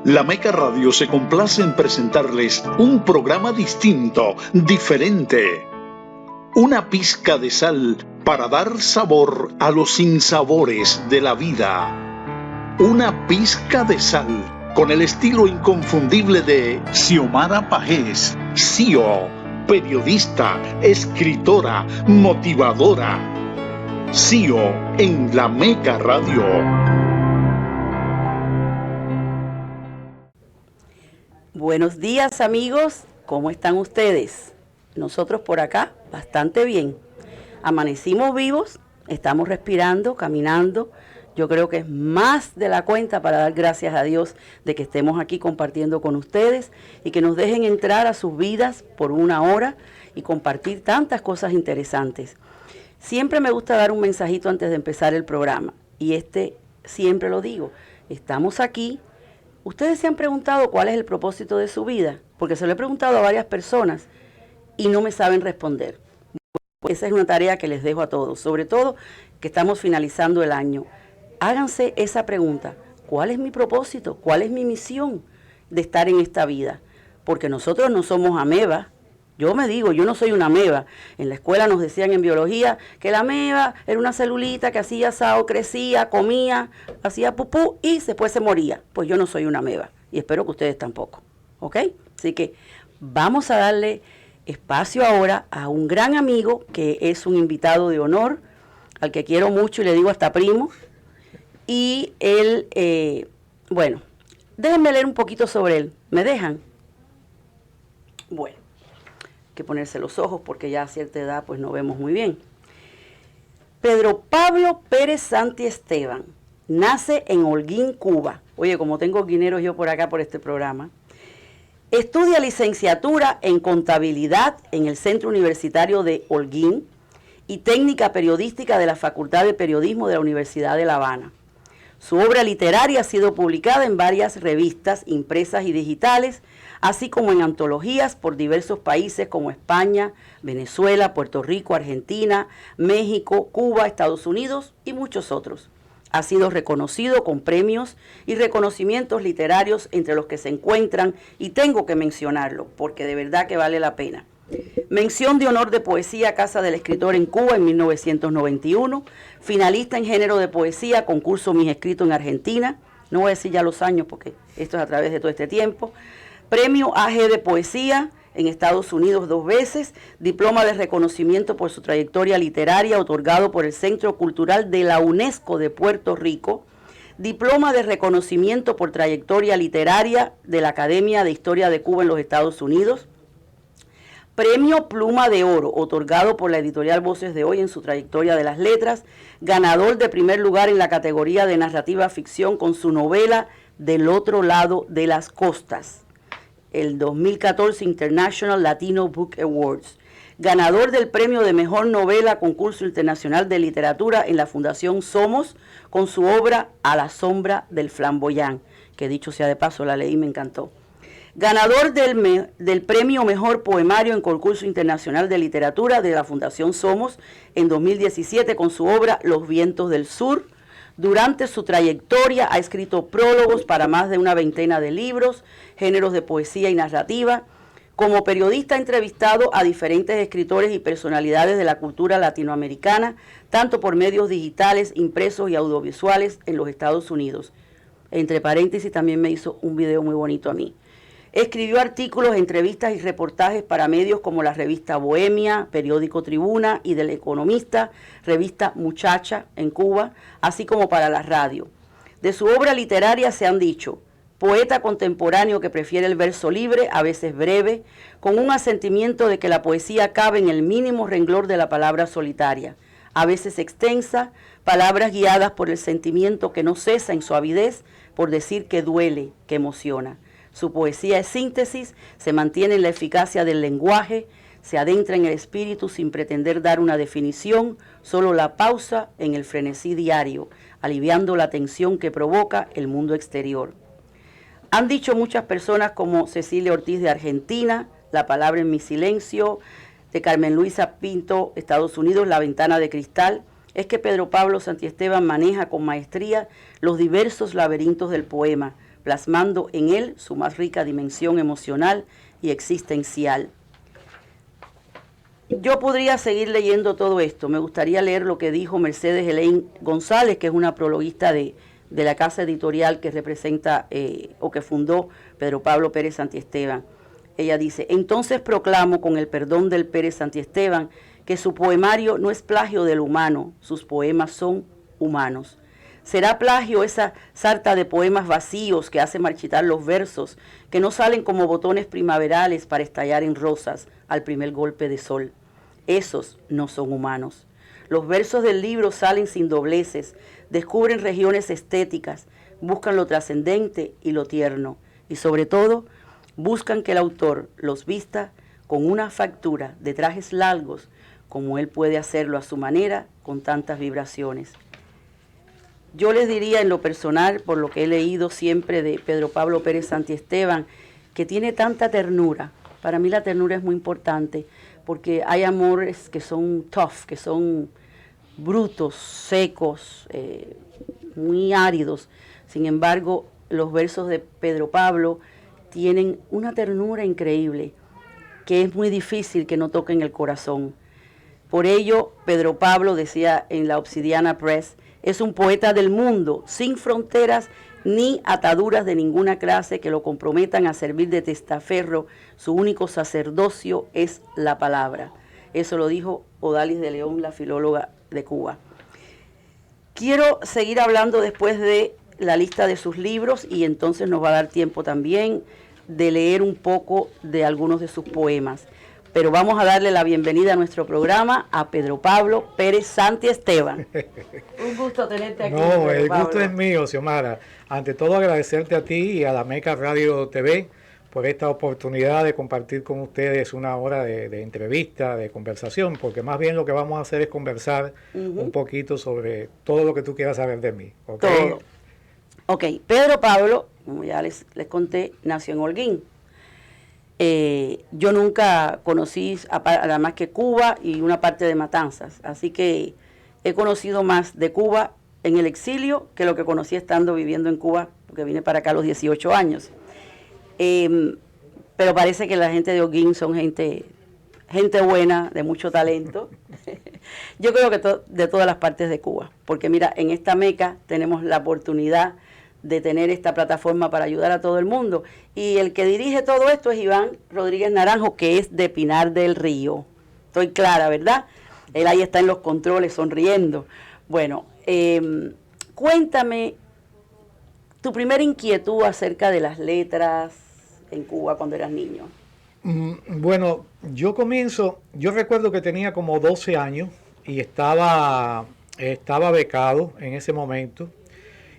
La Meca Radio se complace en presentarles un programa distinto, diferente. Una pizca de sal para dar sabor a los sinsabores de la vida. Una pizca de sal con el estilo inconfundible de Xiomara Pajés, Xio, periodista, escritora, motivadora. Xio en La Meca Radio. Buenos días, amigos, ¿cómo están ustedes? Nosotros por acá bastante bien. Amanecimos vivos, estamos respirando, caminando. Yo creo que es más de la cuenta para dar gracias a Dios de que estemos aquí compartiendo con ustedes y que nos dejen entrar a sus vidas por una hora y compartir tantas cosas interesantes. Siempre me gusta dar un mensajito antes de empezar el programa y siempre lo digo, estamos aquí. ¿Ustedes se han preguntado cuál es el propósito de su vida? Porque se lo he preguntado a varias personas y no me saben responder. Esa es una tarea que les dejo a todos, sobre todo que estamos finalizando el año. Háganse esa pregunta, ¿cuál es mi propósito? ¿Cuál es mi misión de estar en esta vida? Porque nosotros no somos amebas. Yo no soy una ameba. En la escuela nos decían en biología que la ameba era una celulita que hacía asado, crecía, comía, hacía pupú y después se moría. Pues yo no soy una ameba y espero que ustedes tampoco, ¿ok? Así que vamos a darle espacio ahora a un gran amigo que es un invitado de honor, al que quiero mucho y le digo hasta primo. Y él, déjenme leer un poquito sobre él. ¿Me dejan? Bueno. Que ponerse los ojos porque ya a cierta edad pues no vemos muy bien. Pedro Pablo Pérez Santiesteban nace en Holguín, Cuba. Oye, como tengo holguineros yo por acá por este programa. Estudia licenciatura en contabilidad en el Centro Universitario de Holguín y técnica periodística de la Facultad de Periodismo de la Universidad de La Habana. Su obra literaria ha sido publicada en varias revistas impresas y digitales, así como en antologías por diversos países como España, Venezuela, Puerto Rico, Argentina, México, Cuba, Estados Unidos y muchos otros. Ha sido reconocido con premios y reconocimientos literarios entre los que se encuentran, y tengo que mencionarlo porque de verdad que vale la pena. Mención de honor de poesía Casa del Escritor en Cuba en 1991, finalista en género de poesía, concurso Mis Escritos en Argentina, no voy a decir ya los años porque esto es a través de todo este tiempo, premio AG de poesía en Estados Unidos 2 veces, diploma de reconocimiento por su trayectoria literaria otorgado por el Centro Cultural de la UNESCO de Puerto Rico, diploma de reconocimiento por trayectoria literaria de la Academia de Historia de Cuba en los Estados Unidos, Premio Pluma de Oro, otorgado por la editorial Voces de Hoy en su trayectoria de las letras, ganador de primer lugar en la categoría de narrativa ficción con su novela Del otro lado de las costas, el 2014 International Latino Book Awards, ganador del premio de mejor novela Concurso Internacional de Literatura en la Fundación Somos con su obra A la sombra del flamboyán, que dicho sea de paso la leí y me encantó. Ganador del premio Mejor Poemario en Concurso Internacional de Literatura de la Fundación Somos en 2017 con su obra Los Vientos del Sur. Durante su trayectoria ha escrito prólogos para más de una veintena de libros, géneros de poesía y narrativa. Como periodista ha entrevistado a diferentes escritores y personalidades de la cultura latinoamericana, tanto por medios digitales, impresos y audiovisuales en los Estados Unidos. Entre paréntesis, también me hizo un video muy bonito a mí. Escribió artículos, entrevistas y reportajes para medios como la revista Bohemia, periódico Tribuna y del Economista, revista Muchacha en Cuba, así como para la radio. De su obra literaria se han dicho: poeta contemporáneo que prefiere el verso libre, a veces breve, con un asentimiento de que la poesía cabe en el mínimo renglón de la palabra solitaria, a veces extensa, palabras guiadas por el sentimiento que no cesa en su avidez por decir que duele, que emociona. Su poesía es síntesis, se mantiene en la eficacia del lenguaje, se adentra en el espíritu sin pretender dar una definición, solo la pausa en el frenesí diario, aliviando la tensión que provoca el mundo exterior. Han dicho muchas personas como Cecilia Ortiz de Argentina, La palabra en mi silencio, de Carmen Luisa Pinto, Estados Unidos, La ventana de cristal, es que Pedro Pablo Santiesteban maneja con maestría los diversos laberintos del poema, plasmando en él su más rica dimensión emocional y existencial. Yo podría seguir leyendo todo esto. Me gustaría leer lo que dijo Mercedes Elaine González, que es una prologuista de la casa editorial que representa o que fundó Pedro Pablo Pérez Santiesteban. Ella dice: entonces proclamo con el perdón del Pérez Santiesteban que su poemario no es plagio del humano, sus poemas son humanos. ¿Será plagio esa sarta de poemas vacíos que hace marchitar los versos, que no salen como botones primaverales para estallar en rosas al primer golpe de sol? Esos no son humanos. Los versos del libro salen sin dobleces, descubren regiones estéticas, buscan lo trascendente y lo tierno, y sobre todo, buscan que el autor los vista con una factura de trajes largos, como él puede hacerlo a su manera, con tantas vibraciones. Yo les diría en lo personal, por lo que he leído siempre de Pedro Pablo Pérez Santiesteban, que tiene tanta ternura. Para mí la ternura es muy importante, porque hay amores que son tough, que son brutos, secos, muy áridos. Sin embargo, los versos de Pedro Pablo tienen una ternura increíble, que es muy difícil que no toquen el corazón. Por ello, Pedro Pablo, decía en la Obsidiana Press, es un poeta del mundo, sin fronteras ni ataduras de ninguna clase que lo comprometan a servir de testaferro. Su único sacerdocio es la palabra. Eso lo dijo Odalis de León, la filóloga de Cuba. Quiero seguir hablando después de la lista de sus libros y entonces nos va a dar tiempo también de leer un poco de algunos de sus poemas. Pero vamos a darle la bienvenida a nuestro programa a Pedro Pablo Pérez Santiesteban. Un gusto tenerte aquí. No, el gusto es mío, Xiomara. Ante todo, agradecerte a ti y a la Meca Radio TV por esta oportunidad de compartir con ustedes una hora de entrevista, de conversación, porque más bien lo que vamos a hacer es conversar un poquito sobre todo lo que tú quieras saber de mí. ¿Okay? Todo. Ok, Pedro Pablo, como ya les conté, nació en Holguín. Yo nunca conocí nada más que Cuba y una parte de Matanzas, así que he conocido más de Cuba en el exilio que lo que conocí estando viviendo en Cuba, porque vine para acá a los 18 años. Pero parece que la gente de Holguín son gente buena, de mucho talento. Yo creo que de todas las partes de Cuba, porque mira, en esta Meca tenemos la oportunidad de tener esta plataforma para ayudar a todo el mundo. Y el que dirige todo esto es Iván Rodríguez Naranjo, que es de Pinar del Río. Estoy clara, ¿verdad? Él ahí está en los controles, sonriendo. Bueno, cuéntame tu primera inquietud acerca de las letras en Cuba cuando eras niño. Bueno, yo recuerdo que tenía como 12 años y estaba becado en ese momento.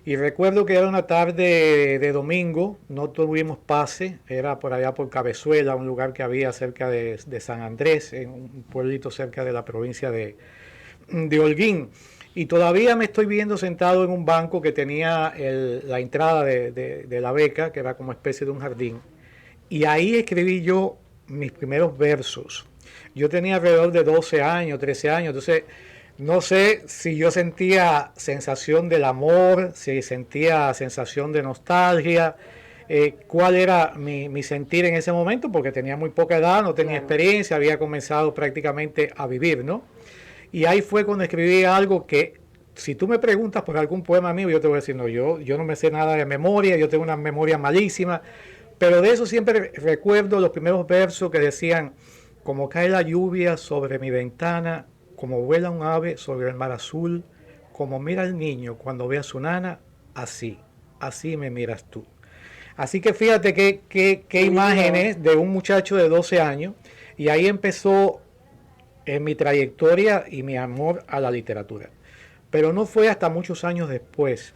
Y recuerdo que era una tarde de domingo, no tuvimos pase, era por allá por Cabezuela, un lugar que había cerca de San Andrés, en un pueblito cerca de la provincia de Holguín. Y todavía me estoy viendo sentado en un banco que tenía la entrada de la beca, que era como especie de un jardín. Y ahí escribí yo mis primeros versos. Yo tenía alrededor de 12 años, 13 años, entonces no sé si yo sentía sensación del amor, si sentía sensación de nostalgia, cuál era mi sentir en ese momento, porque tenía muy poca edad, no tenía experiencia, había comenzado prácticamente a vivir, ¿no? Y ahí fue cuando escribí algo que, si tú me preguntas por algún poema mío, yo te voy a decir, no, yo no me sé nada de memoria, yo tengo una memoria malísima, pero de eso siempre recuerdo los primeros versos que decían: como cae la lluvia sobre mi ventana, como vuela un ave sobre el mar azul, como mira el niño cuando ve a su nana, así me miras tú. Así que fíjate qué imágenes de un muchacho de 12 años, y ahí empezó mi trayectoria y mi amor a la literatura. Pero no fue hasta muchos años después,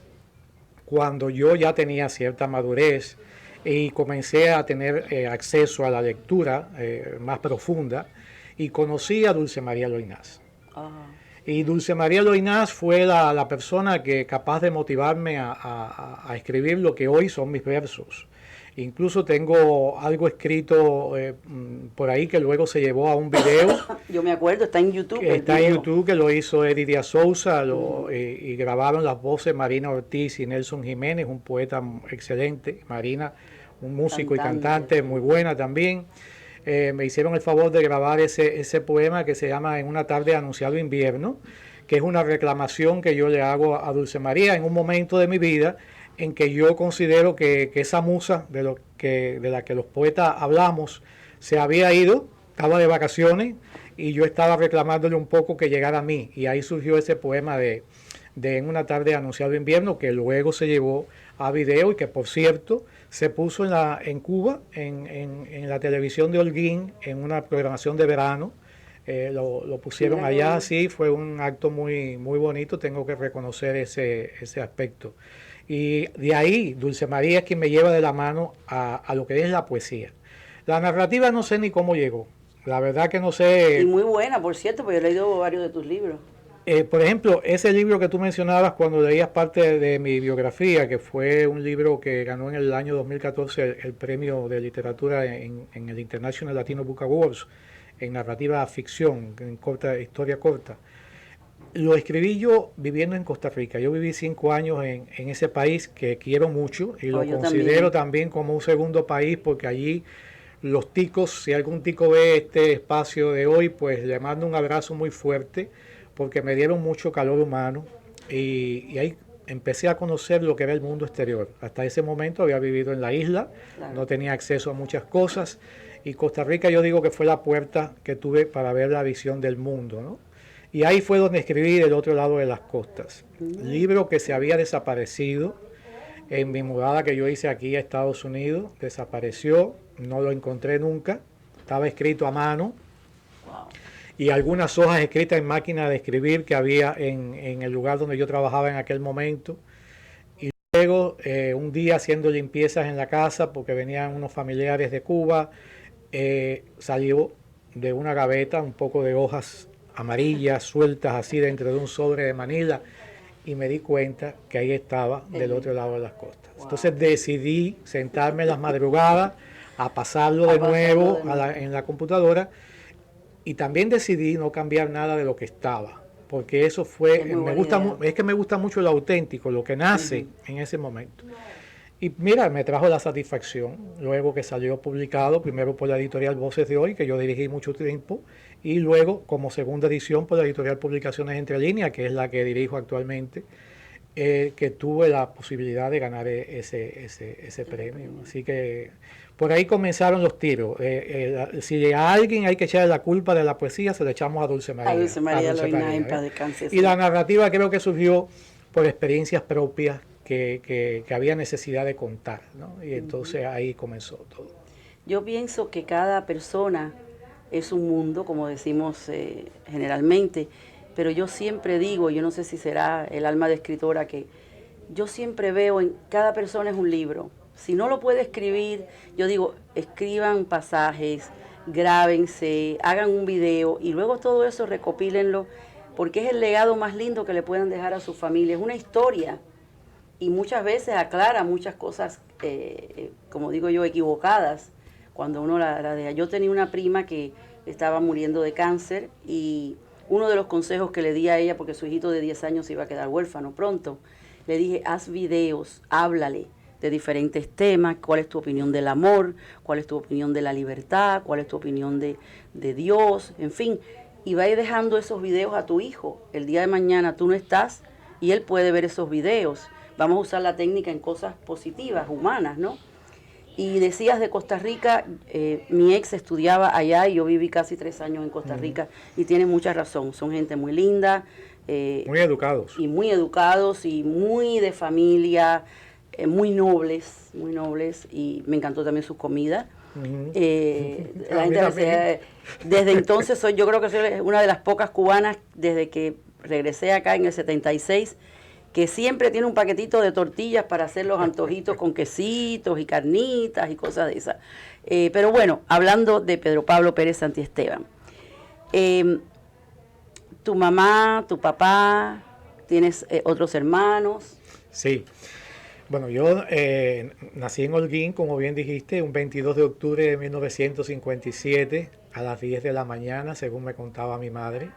cuando yo ya tenía cierta madurez y comencé a tener acceso a la lectura más profunda, y conocí a Dulce María Loynaz. Y Dulce María Loynaz fue la persona capaz de motivarme a escribir lo que hoy son mis versos. Incluso tengo algo escrito por ahí que luego se llevó a un video. Yo me acuerdo, está en YouTube. Está en YouTube, que lo hizo Eddie Díaz Souza, y grabaron las voces Marina Ortiz y Nelson Jiménez, un poeta excelente. Marina, un músico y cantante muy buena también. Me hicieron el favor de grabar ese poema que se llama En una tarde anunciado invierno, que es una reclamación que yo le hago a Dulce María en un momento de mi vida en que yo considero que esa musa de la que los poetas hablamos se había ido, estaba de vacaciones, y yo estaba reclamándole un poco que llegara a mí. Y ahí surgió ese poema de En una tarde anunciado invierno, que luego se llevó a video y que, por cierto, se puso en Cuba, en la televisión de Holguín, en una programación de verano. Lo pusieron allá, sí, fue un acto muy, muy bonito, tengo que reconocer ese aspecto. Y de ahí, Dulce María es quien me lleva de la mano a lo que es la poesía. La narrativa no sé ni cómo llegó, la verdad que no sé. Y muy buena, por cierto, porque yo he leído varios de tus libros. Por ejemplo, ese libro que tú mencionabas cuando leías parte de mi biografía, que fue un libro que ganó en el año 2014 el premio de literatura en el International Latino Book Awards, en narrativa ficción, en historia corta. Lo escribí yo viviendo en Costa Rica. Yo viví 5 años en ese país que quiero mucho y lo considero también como un segundo país, porque allí los ticos, si algún tico ve este espacio de hoy, pues le mando un abrazo muy fuerte, porque me dieron mucho calor humano y ahí empecé a conocer lo que era el mundo exterior. Hasta ese momento había vivido en la isla, no tenía acceso a muchas cosas, y Costa Rica yo digo que fue la puerta que tuve para ver la visión del mundo, ¿no? Y ahí fue donde escribí Del otro lado de las costas, libro que se había desaparecido en mi mudada que yo hice aquí a Estados Unidos. Desapareció, no lo encontré nunca, estaba escrito a mano, y algunas hojas escritas en máquina de escribir que había en el lugar donde yo trabajaba en aquel momento. Y luego, un día haciendo limpiezas en la casa, porque venían unos familiares de Cuba, salió de una gaveta un poco de hojas amarillas sueltas así dentro de un sobre de Manila, y me di cuenta que ahí estaba Del otro lado de las costas. Entonces decidí sentarme en las madrugadas a pasarlo de nuevo en la computadora, y también decidí no cambiar nada de lo que estaba, porque eso fue, es que me gusta mucho lo auténtico, lo que nace en ese momento. Y mira, me trajo la satisfacción luego que salió publicado, primero por la editorial Voces de Hoy, que yo dirigí mucho tiempo, y luego como segunda edición por la editorial Publicaciones Entre Líneas, que es la que dirijo actualmente, que tuve la posibilidad de ganar ese premio. Así que por ahí comenzaron los tiros. Si a alguien hay que echarle la culpa de la poesía, se le echamos a Dulce María. A Dulce María Loina, en paz descanse. Y la narrativa creo que surgió por experiencias propias que había necesidad de contar, ¿no? Y entonces ahí comenzó todo. Yo pienso que cada persona es un mundo, como decimos generalmente, pero yo siempre digo, yo no sé si será el alma de escritora, que yo siempre veo en cada persona es un libro. Si no lo puede escribir, yo digo, escriban pasajes, grábense, hagan un video y luego todo eso recopílenlo, porque es el legado más lindo que le puedan dejar a su familia. Es una historia y muchas veces aclara muchas cosas, como digo yo, equivocadas, cuando uno la deja. Yo tenía una prima que estaba muriendo de cáncer, y uno de los consejos que le di a ella, porque su hijito de 10 años se iba a quedar huérfano pronto, le dije, haz videos, háblale de diferentes temas, cuál es tu opinión del amor, cuál es tu opinión de la libertad, cuál es tu opinión de Dios, en fin, y vaya dejando esos videos a tu hijo. El día de mañana tú no estás y él puede ver esos videos. Vamos a usar la técnica en cosas positivas, humanas, ¿no? Y decías de Costa Rica, mi ex estudiaba allá y yo viví casi 3 años en Costa Rica, y tiene mucha razón, son gente muy linda. Muy educados. Y muy educados y muy de familia, muy nobles, y me encantó también su comida. La gente desde entonces yo creo que soy una de las pocas cubanas desde que regresé acá en el 76 que siempre tiene un paquetito de tortillas para hacer los antojitos con quesitos y carnitas y cosas de esas. Pero bueno, hablando de Pedro Pablo Pérez Santiesteban, tu mamá, tu papá, tienes otros hermanos. Sí. Bueno, yo nací en Holguín, como bien dijiste, un 22 de octubre de 1957 a las 10 de la mañana, según me contaba mi madre.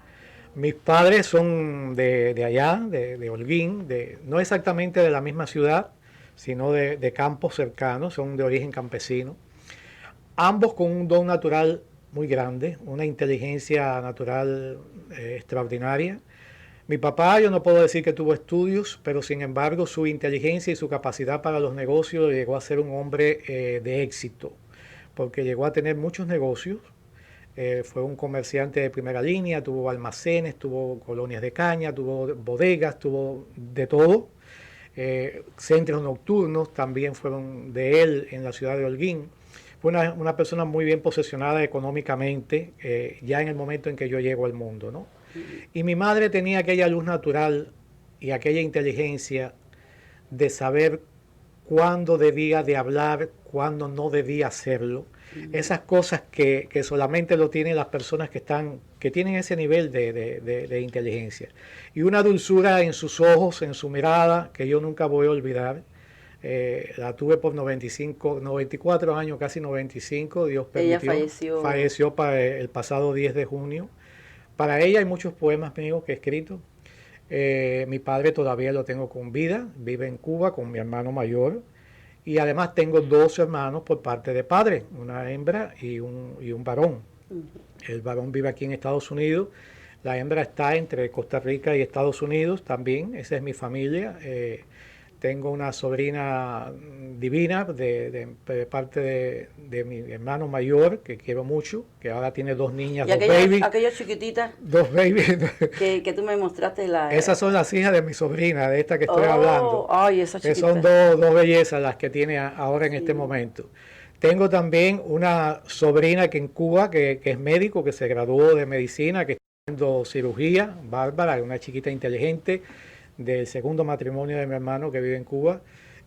Mis padres son de allá, de Holguín, no exactamente de la misma ciudad, sino de campos cercanos, son de origen campesino. Ambos con un don natural muy grande, una inteligencia natural extraordinaria. Mi papá, yo no puedo decir que tuvo estudios, pero sin embargo su inteligencia y su capacidad para los negocios llegó a ser un hombre de éxito, porque llegó a tener muchos negocios. Fue un comerciante de primera línea, tuvo almacenes, tuvo colonias de caña, tuvo bodegas, tuvo de todo. Centros nocturnos también fueron de él en la ciudad de Holguín. Fue una persona muy bien posesionada económicamente ya en el momento en que yo llego al mundo, ¿no? Y mi madre tenía aquella luz natural y aquella inteligencia de saber cuándo debía de hablar, cuándo no debía hacerlo. Esas cosas que solamente lo tienen las personas que tienen ese nivel de inteligencia. Y una dulzura en sus ojos, en su mirada, que yo nunca voy a olvidar. La tuve por 94 años, casi 95, Dios permitió. Ella falleció para el pasado 10 de junio. Para ella hay muchos poemas míos que he escrito. Mi padre todavía lo tengo con vida, vive en Cuba con mi hermano mayor. Y además tengo 2 hermanos por parte de padre, una hembra y un varón. El varón vive aquí en Estados Unidos, la hembra está entre Costa Rica y Estados Unidos también, esa es mi familia. Tengo una sobrina divina de parte de mi hermano mayor, que quiero mucho, que ahora tiene 2 niñas, ¿Y 2 babies. aquella chiquitita 2 babies. que tú me mostraste? Esas son las hijas de mi sobrina, de esta que estoy hablando. Ay, esa que chiquita. son dos bellezas las que tiene ahora en este momento. Tengo también una sobrina que en Cuba, que es médico, que se graduó de medicina, que está haciendo cirugía, Bárbara, una chiquita inteligente, del segundo matrimonio de mi hermano que vive en Cuba.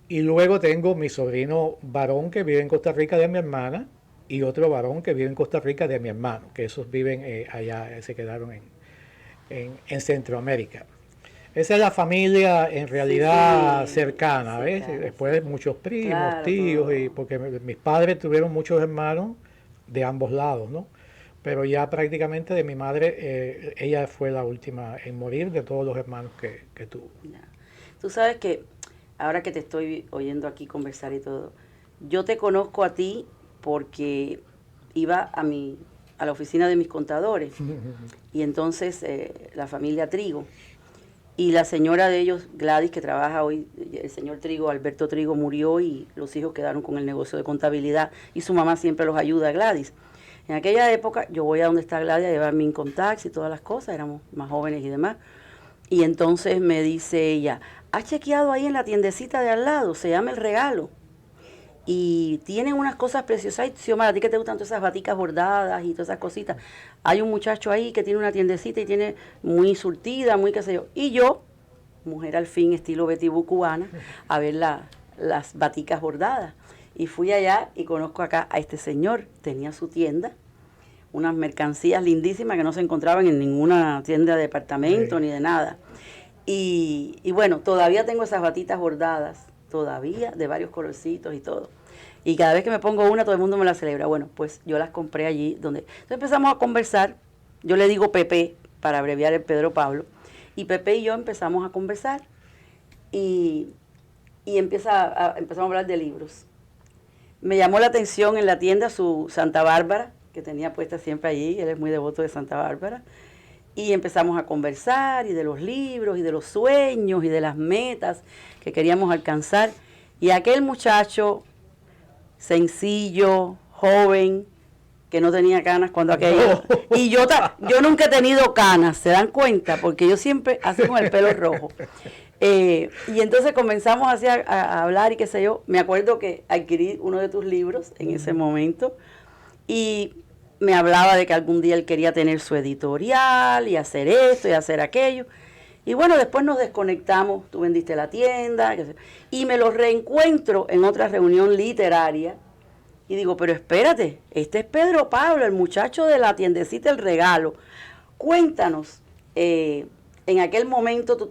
Y luego tengo mi sobrino varón que vive en Costa Rica de mi hermana y otro varón que vive en Costa Rica de mi hermano, que esos viven allá, se quedaron en Centroamérica. Esa es la familia en realidad cercana, ¿ves? Claro. Después muchos primos, claro, tíos, y porque mis padres tuvieron muchos hermanos de ambos lados, ¿no? Pero ya prácticamente de mi madre, ella fue la última en morir de todos los hermanos que tuvo. Ya. Tú sabes que ahora que te estoy oyendo aquí conversar y todo, yo te conozco a ti porque iba a la oficina de mis contadores y entonces la familia Trigo y la señora de ellos, Gladys, que trabaja hoy, el señor Trigo, Alberto Trigo, murió y los hijos quedaron con el negocio de contabilidad y su mamá siempre los ayuda a Gladys. En aquella época yo voy a donde está Gladys a llevar mi income tax y todas las cosas, éramos más jóvenes y demás. Y entonces me dice ella, ¿has chequeado ahí en la tiendecita de al lado? Se llama El Regalo. Y tienen unas cosas preciosas. Ay, Xiomara, ¿a ti que te gustan todas esas baticas bordadas y todas esas cositas? Hay un muchacho ahí que tiene una tiendecita y tiene muy surtida, muy qué sé yo. Y yo, mujer al fin, estilo Betty Boo cubana, a ver las baticas bordadas. Y fui allá y conozco acá a este señor. Tenía su tienda, unas mercancías lindísimas que no se encontraban en ninguna tienda de departamento ni de nada. Y bueno, todavía tengo esas batitas bordadas, todavía, de varios colorcitos y todo. Y cada vez que me pongo una, todo el mundo me la celebra. Bueno, pues yo las compré allí. Entonces empezamos a conversar. Yo le digo Pepe, para abreviar el Pedro Pablo. Y Pepe y yo empezamos a conversar. Y empezamos a hablar de libros. Me llamó la atención en la tienda su Santa Bárbara, que tenía puesta siempre allí, él es muy devoto de Santa Bárbara, y empezamos a conversar y de los libros y de los sueños y de las metas que queríamos alcanzar. Y aquel muchacho sencillo, joven, que no tenía canas cuando aquello... No. Y yo nunca he tenido canas, ¿se dan cuenta? Porque yo siempre así con el pelo rojo. Y entonces comenzamos así a hablar y qué sé yo. Me acuerdo que adquirí uno de tus libros en ese momento y me hablaba de que algún día él quería tener su editorial y hacer esto y hacer aquello. Y bueno, después nos desconectamos, tú vendiste la tienda y me lo reencuentro en otra reunión literaria y digo, pero espérate, este es Pedro Pablo, el muchacho de la tiendecita El Regalo. Cuéntanos, en aquel momento tú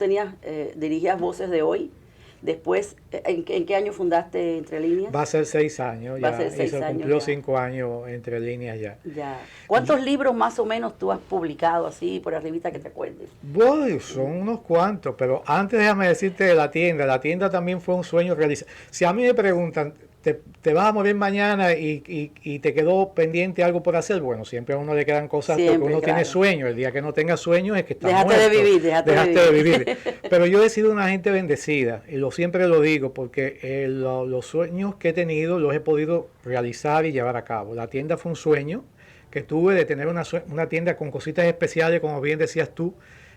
dirigías Voces de Hoy, Después, ¿en qué año fundaste Entre Líneas? Va a ser 6 años Va ya. a ser 6 y se años cumplió ya. 5 años Entre Líneas ya. Ya. ¿Cuántos libros más o menos tú has publicado así por arribita que te acuerdes? Bueno, son unos cuantos, pero antes déjame decirte de la tienda también fue un sueño realizado. Si a mí me preguntan, ¿te vas a morir mañana y te quedó pendiente algo por hacer? Bueno, siempre a uno le quedan cosas Siempre, porque uno claro. tiene sueños. El día que no tenga sueños es que está Dejaste muerto. de vivir, dejaste de vivir. Pero yo he sido una gente bendecida y siempre lo digo porque los sueños que he tenido los he podido realizar y llevar a cabo. La tienda fue un sueño que tuve de tener una tienda con cositas especiales, como bien decías tú,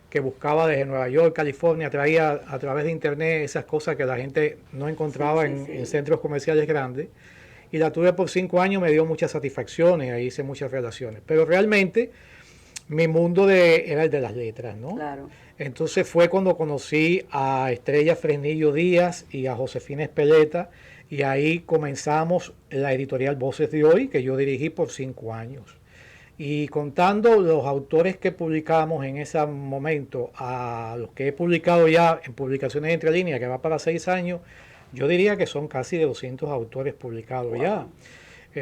que buscaba desde Nueva York, California, traía a través de internet esas cosas que la gente no encontraba en centros comerciales grandes. Y la tuve por 5 años, me dio muchas satisfacciones, ahí hice muchas relaciones. Pero realmente mi mundo era el de las letras, ¿no? Claro. Entonces fue cuando conocí a Estrella Fresnillo Díaz y a Josefina Espeleta, y ahí comenzamos la editorial Voces de Hoy, que yo dirigí por 5 años. Y contando los autores que publicamos en ese momento a los que he publicado ya en publicaciones Entre Líneas, que va para 6 años, yo diría que son casi de 200 autores publicados. Wow. Ya.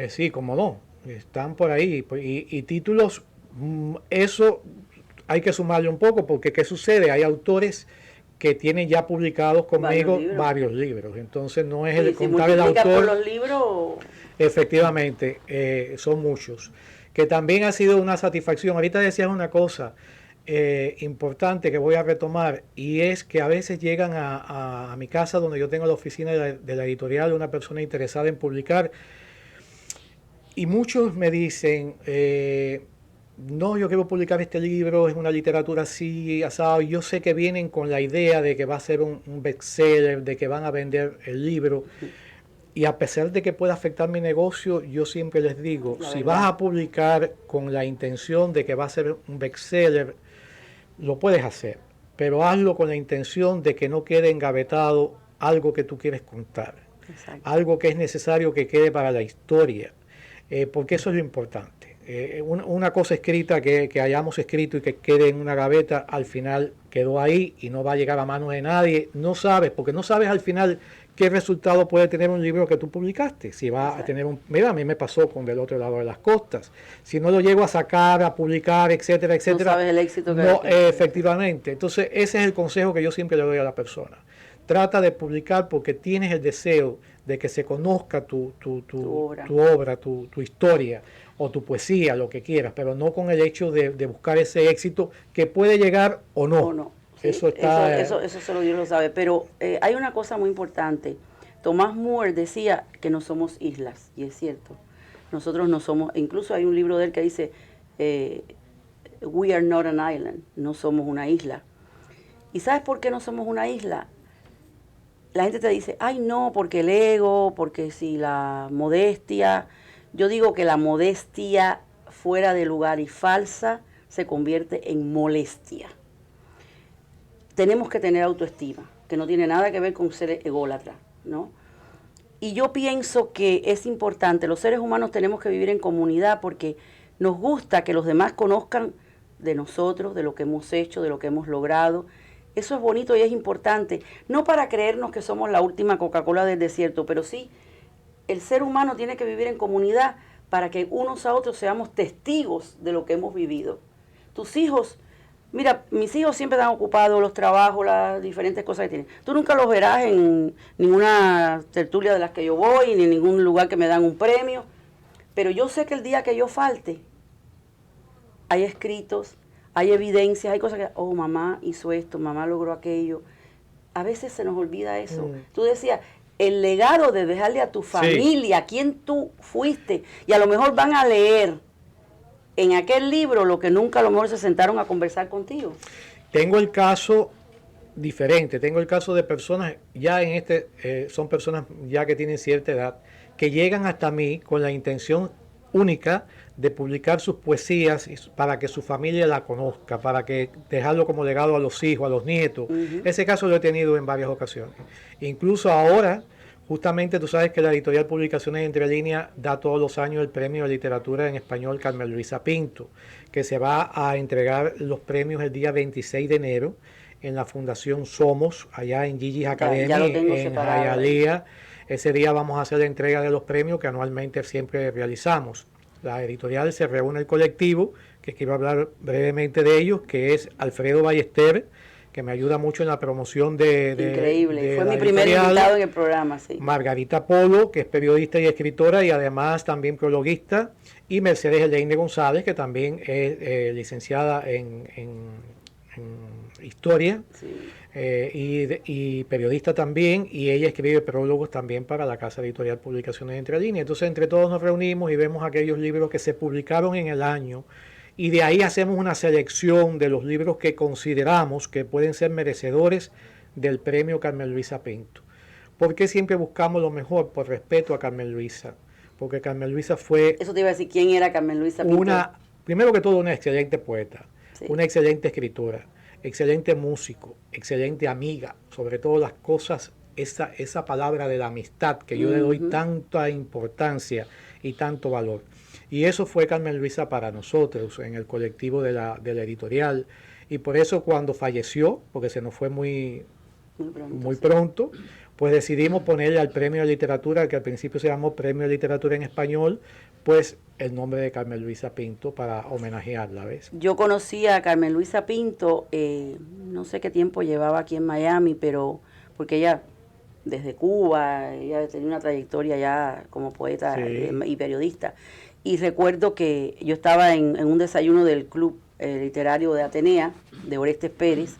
Sí, como no, están por ahí. Y títulos, eso hay que sumarle un poco, porque ¿qué sucede? Hay autores que tienen ya publicados conmigo varios libros. Entonces no es el contar el autor. Por los libros. Efectivamente, son muchos. Que también ha sido una satisfacción. Ahorita decías una cosa importante que voy a retomar, y es que a veces llegan a mi casa, donde yo tengo la oficina de la editorial, una persona interesada en publicar, y muchos me dicen, no, yo quiero publicar este libro, es una literatura así, asado. Yo sé que vienen con la idea de que va a ser un bestseller, de que van a vender el libro. Y a pesar de que pueda afectar mi negocio, yo siempre les digo, si vas a publicar con la intención de que va a ser un bestseller, lo puedes hacer, pero hazlo con la intención de que no quede engavetado algo que tú quieres contar. Exacto. Algo que es necesario que quede para la historia, porque eso es lo importante. Una cosa escrita que hayamos escrito y que quede en una gaveta, al final quedó ahí y no va a llegar a manos de nadie. No sabes, porque no sabes al final qué resultado puede tener un libro que tú publicaste. Si va Exacto. a tener mira, a mí me pasó con Del Otro Lado de las Costas. Si no lo llego a sacar, a publicar, etcétera, etcétera. No sabes el éxito que no, efectivamente. Entonces, ese es el consejo que yo siempre le doy a la persona. Trata de publicar porque tienes el deseo de que se conozca tu obra, tu historia o tu poesía, lo que quieras, pero no con el hecho de buscar ese éxito que puede llegar o no. O no. Sí, eso solo Dios lo sabe. Pero hay una cosa muy importante. Tomás Moore decía que no somos islas, y es cierto. Nosotros no somos, incluso hay un libro de él que dice, we are not an island, no somos una isla. ¿Y sabes por qué no somos una isla? La gente te dice, ay no, porque el ego, porque si la modestia. Yo digo que la modestia fuera de lugar y falsa se convierte en molestia. Tenemos que tener autoestima, que no tiene nada que ver con ser ególatra, ¿no? Y yo pienso que es importante, los seres humanos tenemos que vivir en comunidad porque nos gusta que los demás conozcan de nosotros, de lo que hemos hecho, de lo que hemos logrado. Eso es bonito y es importante, no para creernos que somos la última Coca-Cola del desierto, pero sí, el ser humano tiene que vivir en comunidad para que unos a otros seamos testigos de lo que hemos vivido. Tus hijos, mira, mis hijos siempre están ocupados, los trabajos, las diferentes cosas que tienen. Tú nunca los verás en ninguna tertulia de las que yo voy, ni en ningún lugar que me dan un premio, pero yo sé que el día que yo falte, hay escritos, hay evidencias, hay cosas que, oh, mamá hizo esto, mamá logró aquello. A veces se nos olvida eso. Tú decías, el legado de dejarle a tu familia, a quién tú fuiste, y a lo mejor van a leer en aquel libro lo que nunca a lo mejor se sentaron a conversar contigo. Tengo el caso diferente, tengo el caso de personas, ya son personas ya que tienen cierta edad, que llegan hasta mí con la intención única de publicar sus poesías para que su familia la conozca, para que dejarlo como legado a los hijos, a los nietos. Ese caso lo he tenido en varias ocasiones. Incluso ahora, justamente tú sabes que la editorial Publicaciones Entre Líneas da todos los años el premio de literatura en español Carmen Luisa Pinto, que se va a entregar los premios el día 26 de enero en la Fundación Somos, allá en Gigi's Academy, ya lo tengo en separado. Hialeah. Ese día vamos a hacer la entrega de los premios que anualmente siempre realizamos. La editorial se reúne el colectivo, que quiero hablar brevemente de ellos, que es Alfredo Ballester, que me ayuda mucho en la promoción Increíble, fue la mi primer editorial. invitado en el programa, sí. Margarita Polo, que es periodista y escritora y además también prologuista, y Mercedes Eleine González, que también es licenciada en historia, Sí. Y periodista también, y ella escribe prólogos también para la casa editorial Publicaciones Entre Líneas. Entonces entre todos nos reunimos y vemos aquellos libros que se publicaron en el año, y de ahí hacemos una selección de los libros que consideramos que pueden ser merecedores del premio Carmen Luisa Pinto. ¿Por qué siempre buscamos lo mejor? Por respeto a Carmen Luisa, porque Carmen Luisa fue Eso te iba a decir, ¿quién era Carmen Luisa Pinto? primero que todo, una excelente poeta, Sí. una excelente escritora, excelente músico, excelente amiga, sobre todo las cosas, esa palabra de la amistad que yo le doy tanta importancia y tanto valor. Y eso fue Carmen Luisa para nosotros en el colectivo de la editorial. Y por eso cuando falleció, porque se nos fue muy pronto, pues decidimos ponerle al premio de literatura, que al principio se llamó Premio de Literatura en Español, pues el nombre de Carmen Luisa Pinto para homenajearla, ¿ves? Yo conocí a Carmen Luisa Pinto, no sé qué tiempo llevaba aquí en Miami, pero porque ella desde Cuba, ella tenía una trayectoria ya como poeta y periodista. Y recuerdo que yo estaba en un desayuno del club literario de Atenea, de Orestes Pérez,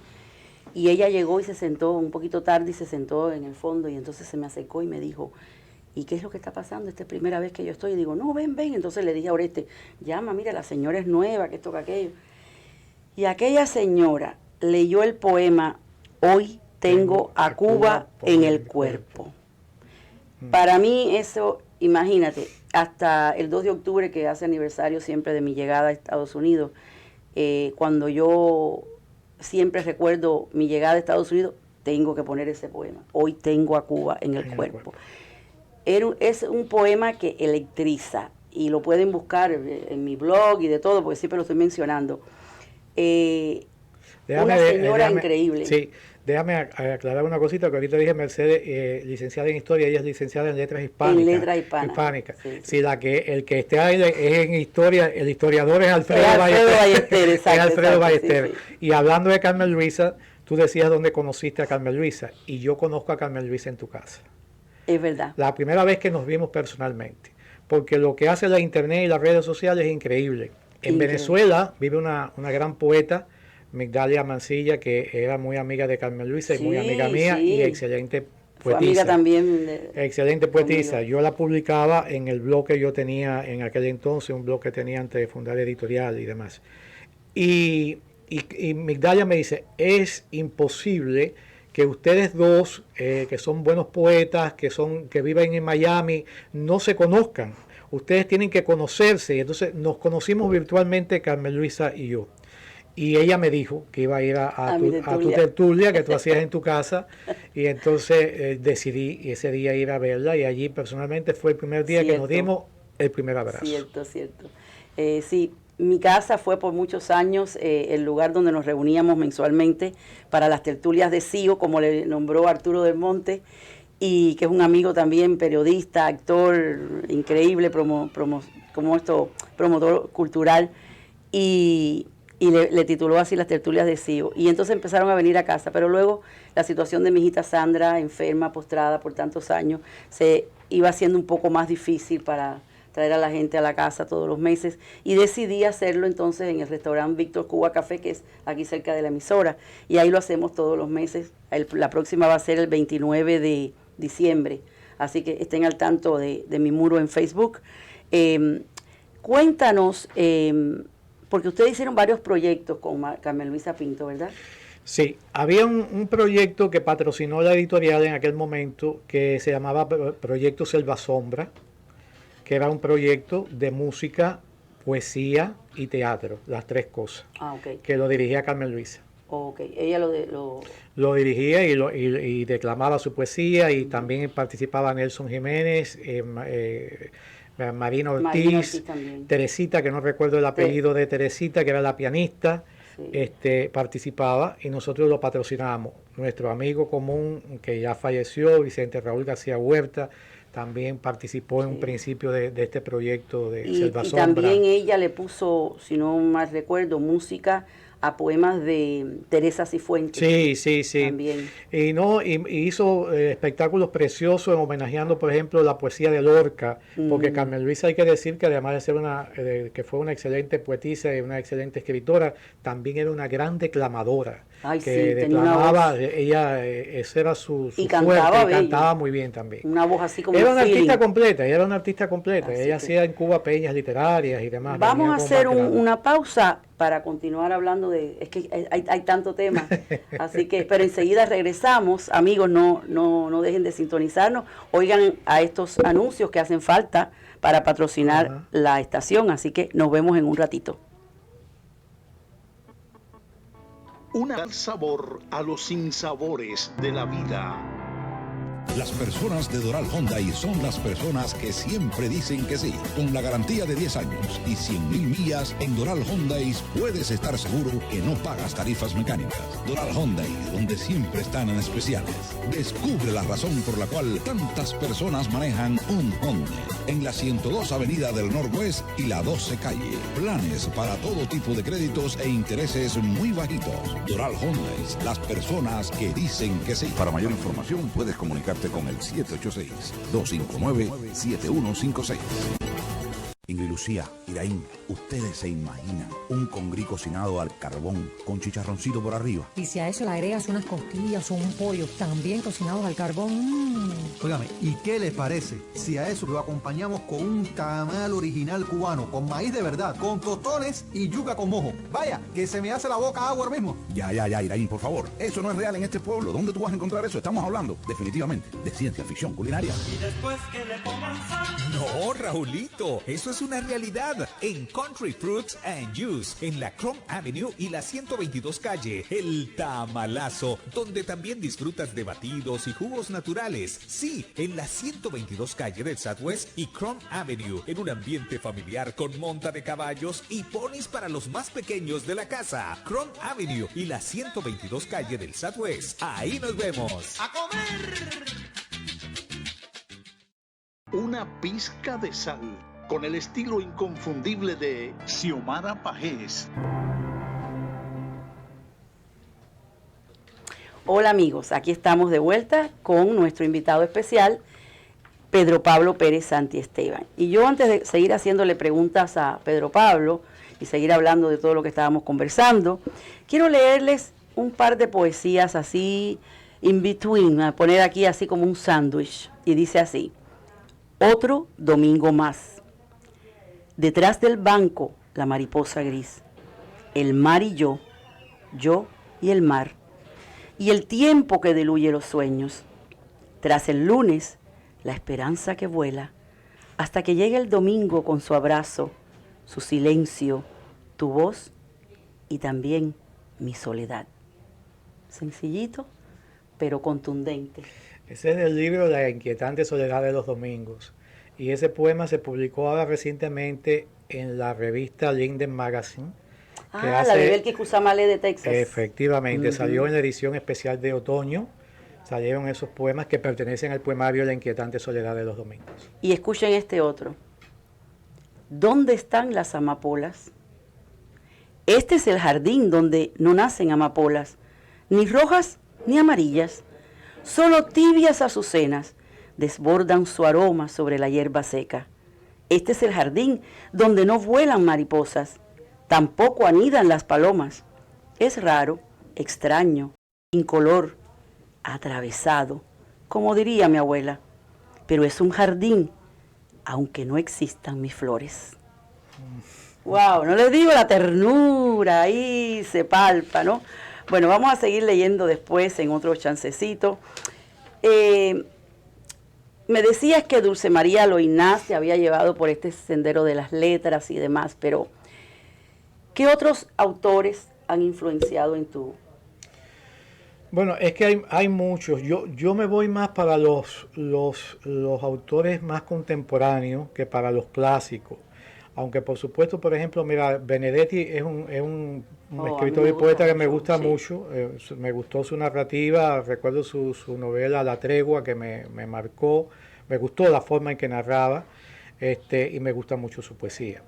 y ella llegó y se sentó un poquito tarde y se sentó en el fondo, y entonces se me acercó y me dijo, ¿y qué es lo que está pasando? Esta es primera vez que yo estoy. Y digo, no, ven. Entonces le dije a Oreste, llama, mira, la señora es nueva, que esto, que aquello. Y aquella señora leyó el poema, Hoy tengo a Cuba en el cuerpo. Para mí eso, imagínate, hasta el 2 de octubre, que hace aniversario siempre de mi llegada a Estados Unidos, cuando yo siempre recuerdo mi llegada a Estados Unidos, tengo que poner ese poema, Hoy tengo a Cuba en el cuerpo. Es un poema que electriza, y lo pueden buscar en mi blog y de todo, porque siempre lo estoy mencionando. Una señora increíble. Sí, déjame aclarar una cosita, que ahorita dije Mercedes, licenciada en Historia, ella es licenciada en Letras Hispánicas. En Letras Hispánicas. Sí, el que esté ahí es en Historia, el historiador es Alfredo Ballester. Es Alfredo Ballester. Sí. Y hablando de Carmen Luisa, tú decías dónde conociste a Carmen Luisa, y yo conozco a Carmen Luisa en tu casa. Es verdad. La primera vez que nos vimos personalmente, porque lo que hace la internet y las redes sociales es increíble. En Venezuela vive una gran poeta, Migdalia Mancilla, que era muy amiga de Carmen Luisa y muy amiga mía y excelente poetisa. Fue amiga también. Excelente poetisa. Yo la publicaba en el blog que yo tenía en aquel entonces, un blog que tenía antes de fundar editorial y demás. Y Migdalia me dice, es imposible que ustedes dos, que son buenos poetas, que viven en Miami, no se conozcan. Ustedes tienen que conocerse. Y entonces nos conocimos virtualmente, Carmen Luisa y yo. Y ella me dijo que iba a ir a tu tertulia que tú hacías en tu casa. Y entonces decidí ese día ir a verla. Y allí personalmente fue el primer día que nos dimos el primer abrazo. Cierto. Sí. Mi casa fue por muchos años el lugar donde nos reuníamos mensualmente para las tertulias de CIO, como le nombró Arturo del Monte, y que es un amigo también, periodista, actor, increíble, promotor cultural, y le tituló así las tertulias de CIO. Y entonces empezaron a venir a casa, pero luego la situación de mi hijita Sandra, enferma, postrada por tantos años, se iba haciendo un poco más difícil para traer a la gente a la casa todos los meses, y decidí hacerlo entonces en el restaurante Víctor Cuba Café, que es aquí cerca de la emisora, y ahí lo hacemos todos los meses. La próxima va a ser el 29 de diciembre, así que estén al tanto de mi muro en Facebook. Cuéntanos, porque ustedes hicieron varios proyectos con Carmen Luisa Pinto, ¿verdad? Sí, había un proyecto que patrocinó la editorial en aquel momento que se llamaba Proyecto Selva Sombra, que era un proyecto de música, poesía y teatro, las tres cosas, que lo dirigía Carmen Luisa. Ella lo dirigía y declamaba su poesía, y también participaba Nelson Jiménez, Marina Ortiz, Teresita, que no recuerdo el apellido de Teresita, que era la pianista. participaba y nosotros lo patrocinamos. Nuestro amigo común que ya falleció, Vicente Raúl García Huerta, también participó en un principio de este proyecto de Selva y Sombra. También ella le puso, si no mal recuerdo, música a poemas de Teresa Cifuentes. Sí. También. Y hizo espectáculos preciosos homenajeando, por ejemplo, la poesía de Lorca, porque Carmen Luisa, hay que decir que además de ser que fue una excelente poetisa y una excelente escritora, también era una gran declamadora. Ay, que sí, declamaba, ella, ese era su cantaba fuerte, y cantaba muy bien también. Una voz así como Era una feeling. artista completa. Así Ella hacía en Cuba peñas literarias y demás. Vamos a hacer una pausa para continuar hablando es que hay tanto tema, así que, pero enseguida regresamos. Amigos, no dejen de sintonizarnos, oigan a estos anuncios que hacen falta para patrocinar la estación, así que nos vemos en un ratito. Dar sabor a los sinsabores de la vida. Las personas de Doral Hyundai son las personas que siempre dicen que sí. Con la garantía de 10 años y 100,000 millas, en Doral Hyundai puedes estar seguro que no pagas tarifas mecánicas. Doral Hyundai, donde siempre están en especiales. Descubre la razón por la cual tantas personas manejan un Hyundai. En la 102 Avenida del Northwest y la 12 Calle. Planes para todo tipo de créditos e intereses muy bajitos. Doral Hyundai, las personas que dicen que sí. Para mayor información puedes comunicarte con el 786-259-7156. Ingrid Lucía, Iraín, ustedes se imaginan un congrí cocinado al carbón con chicharroncito por arriba. Y si a eso le agregas unas costillas o un pollo también cocinados al carbón. Óigame, ¿y qué les parece si a eso lo acompañamos con un tamal original cubano, con maíz de verdad, con tostones y yuca con mojo? Vaya, que se me hace la boca agua ahora mismo. Ya, Iraín, por favor. Eso no es real en este pueblo. ¿Dónde tú vas a encontrar eso? Estamos hablando, definitivamente, de ciencia ficción culinaria. Y después que le pongan sal. No, Raulito, eso es una realidad. En Country Fruits and Juice, en la Chrome Avenue y la 122 calle, el tamalazo, donde también disfrutas de batidos y jugos naturales. Sí, en la 122 calle del Southwest y Chrome Avenue, en un ambiente familiar con monta de caballos y ponis para los más pequeños de la casa. Chrome Avenue y la 122 calle del Southwest. Ahí nos vemos. ¡A comer! Una pizca de sal, con el estilo inconfundible de Xiomara Pajés. Hola amigos, aquí estamos de vuelta con nuestro invitado especial, Pedro Pablo Pérez Santiesteban. Y yo, antes de seguir haciéndole preguntas a Pedro Pablo y seguir hablando de todo lo que estábamos conversando, quiero leerles un par de poesías así in between, a poner aquí así como un sándwich. Y dice así: otro domingo más. Detrás del banco, la mariposa gris. El mar y yo y el mar. Y el tiempo que diluye los sueños. Tras el lunes, la esperanza que vuela, hasta que llegue el domingo con su abrazo, su silencio, tu voz y también mi soledad. Sencillito, pero contundente. Ese es del libro La inquietante soledad de los domingos. Y ese poema se publicó ahora recientemente en la revista Linden Magazine. La de Belkis Cusamale de Texas. Efectivamente, salió en la edición especial de otoño. Salieron esos poemas que pertenecen al poemario La inquietante soledad de los domingos. Y escuchen este otro. ¿Dónde están las amapolas? Este es el jardín donde no nacen amapolas, ni rojas ni amarillas. Solo tibias azucenas desbordan su aroma sobre la hierba seca. Este es el jardín donde no vuelan mariposas, tampoco anidan las palomas. Es raro, extraño, incolor, atravesado, como diría mi abuela, pero es un jardín, aunque no existan mis flores. Wow, no les digo la ternura, ahí se palpa, ¿no? Bueno, vamos a seguir leyendo después en otro chancecito. Me decías que Dulce María Loinás te había llevado por este sendero de las letras y demás, pero ¿qué otros autores han influenciado en tu...? Bueno, es que hay muchos. Yo me voy más para los autores más contemporáneos que para los clásicos. Aunque por supuesto, por ejemplo, mira, Benedetti es un escritor y me poeta gusta que me mucho, gusta sí. mucho. Me gustó su narrativa, recuerdo su novela La Tregua, que me marcó. Me gustó la forma en que narraba, y me gusta mucho su poesía.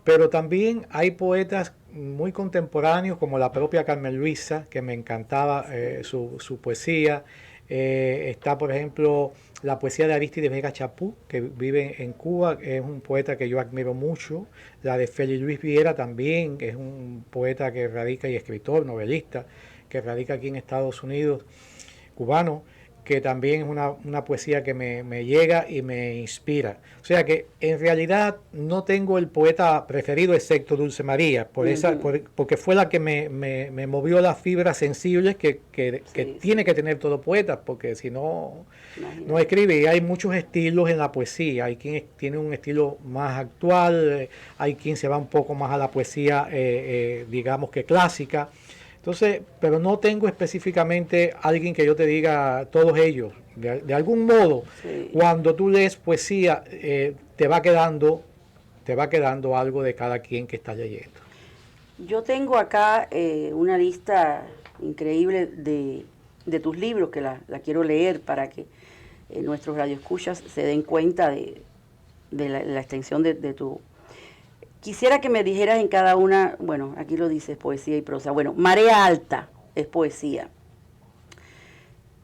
Pero también hay poetas muy contemporáneos, como la propia Carmen Luisa, que me encantaba su poesía. Está, por ejemplo, la poesía de Arístides Vega Chapú, que vive en Cuba, es un poeta que yo admiro mucho. La de Félix Luis Viera también, que es un poeta que radica y escritor, novelista, que radica aquí en Estados Unidos, cubano, que también es una poesía que me llega y me inspira. O sea que en realidad no tengo el poeta preferido excepto Dulce María, porque fue la que me movió las fibras sensibles que tiene que tener todo poeta, porque si no, no escribe. Y hay muchos estilos en la poesía. Hay quien tiene un estilo más actual, hay quien se va un poco más a la poesía, digamos que clásica. Entonces, pero no tengo específicamente alguien que yo te diga todos ellos. De algún modo, cuando tú lees poesía, te va quedando algo de cada quien que está leyendo. Yo tengo acá una lista increíble de tus libros que la quiero leer para que nuestros radioescuchas se den cuenta de la extensión de tu... Quisiera que me dijeras en cada una, bueno, aquí lo dices, poesía y prosa. Bueno, Marea Alta es poesía.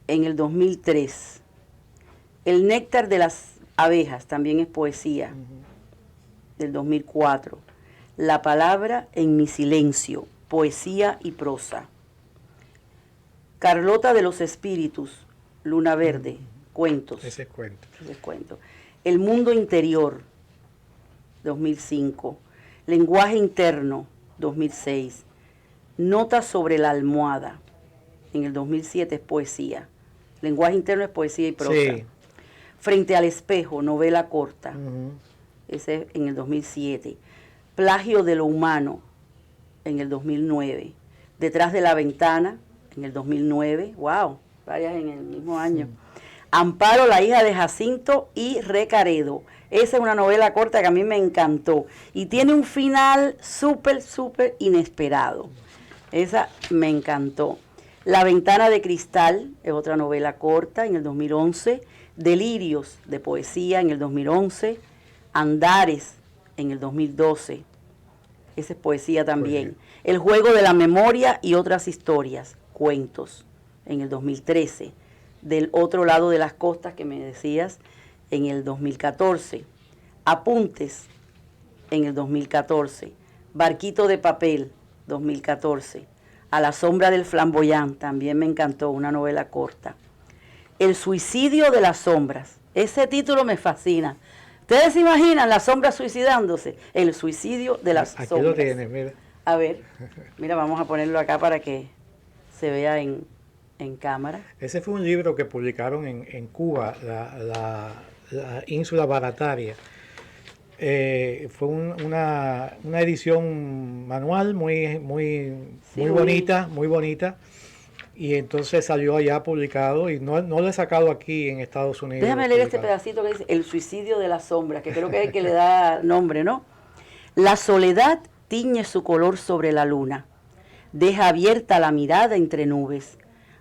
En el 2003. El Néctar de las Abejas también es poesía. Del 2004. La Palabra en mi silencio, poesía y prosa. Carlota de los Espíritus, Luna Verde, cuentos. Ese es cuento. Ese es cuento. El Mundo Interior, 2005. Lenguaje Interno, 2006. Notas sobre la almohada, en el 2007 es poesía. Lenguaje Interno es poesía y prosa. Sí. Frente al espejo, novela corta, ese es en el 2007. Plagio de lo humano, en el 2009. Detrás de la ventana, en el 2009. ¡Wow! Varias en el mismo año. Amparo, la hija de Jacinto y Recaredo. Esa es una novela corta que a mí me encantó. Y tiene un final súper, súper inesperado. Esa me encantó. La ventana de cristal es otra novela corta en el 2011. Delirios de poesía en el 2011. Andares en el 2012. Esa es poesía también. El juego de la memoria y otras historias. Cuentos en el 2013. Del otro lado de las costas que me decías en el 2014. Apuntes en el 2014. Barquito de papel, 2014. A la sombra del flamboyán, también me encantó, una novela corta. El suicidio de las sombras, ese título me fascina. ¿Ustedes se imaginan las sombras suicidándose? El suicidio de las sombras. Aquí lo tienes, mira. A ver, mira, vamos a ponerlo acá para que se vea en cámara. Ese fue un libro que publicaron en Cuba, la Ínsula Barataria. Fue una edición manual muy bonita, muy bonita. Y entonces salió allá publicado y no lo he sacado aquí en Estados Unidos. Déjame leer este pedacito que dice El suicidio de las sombras, que creo que es el que le da nombre, ¿no? La soledad tiñe su color sobre la luna. Deja abierta la mirada entre nubes.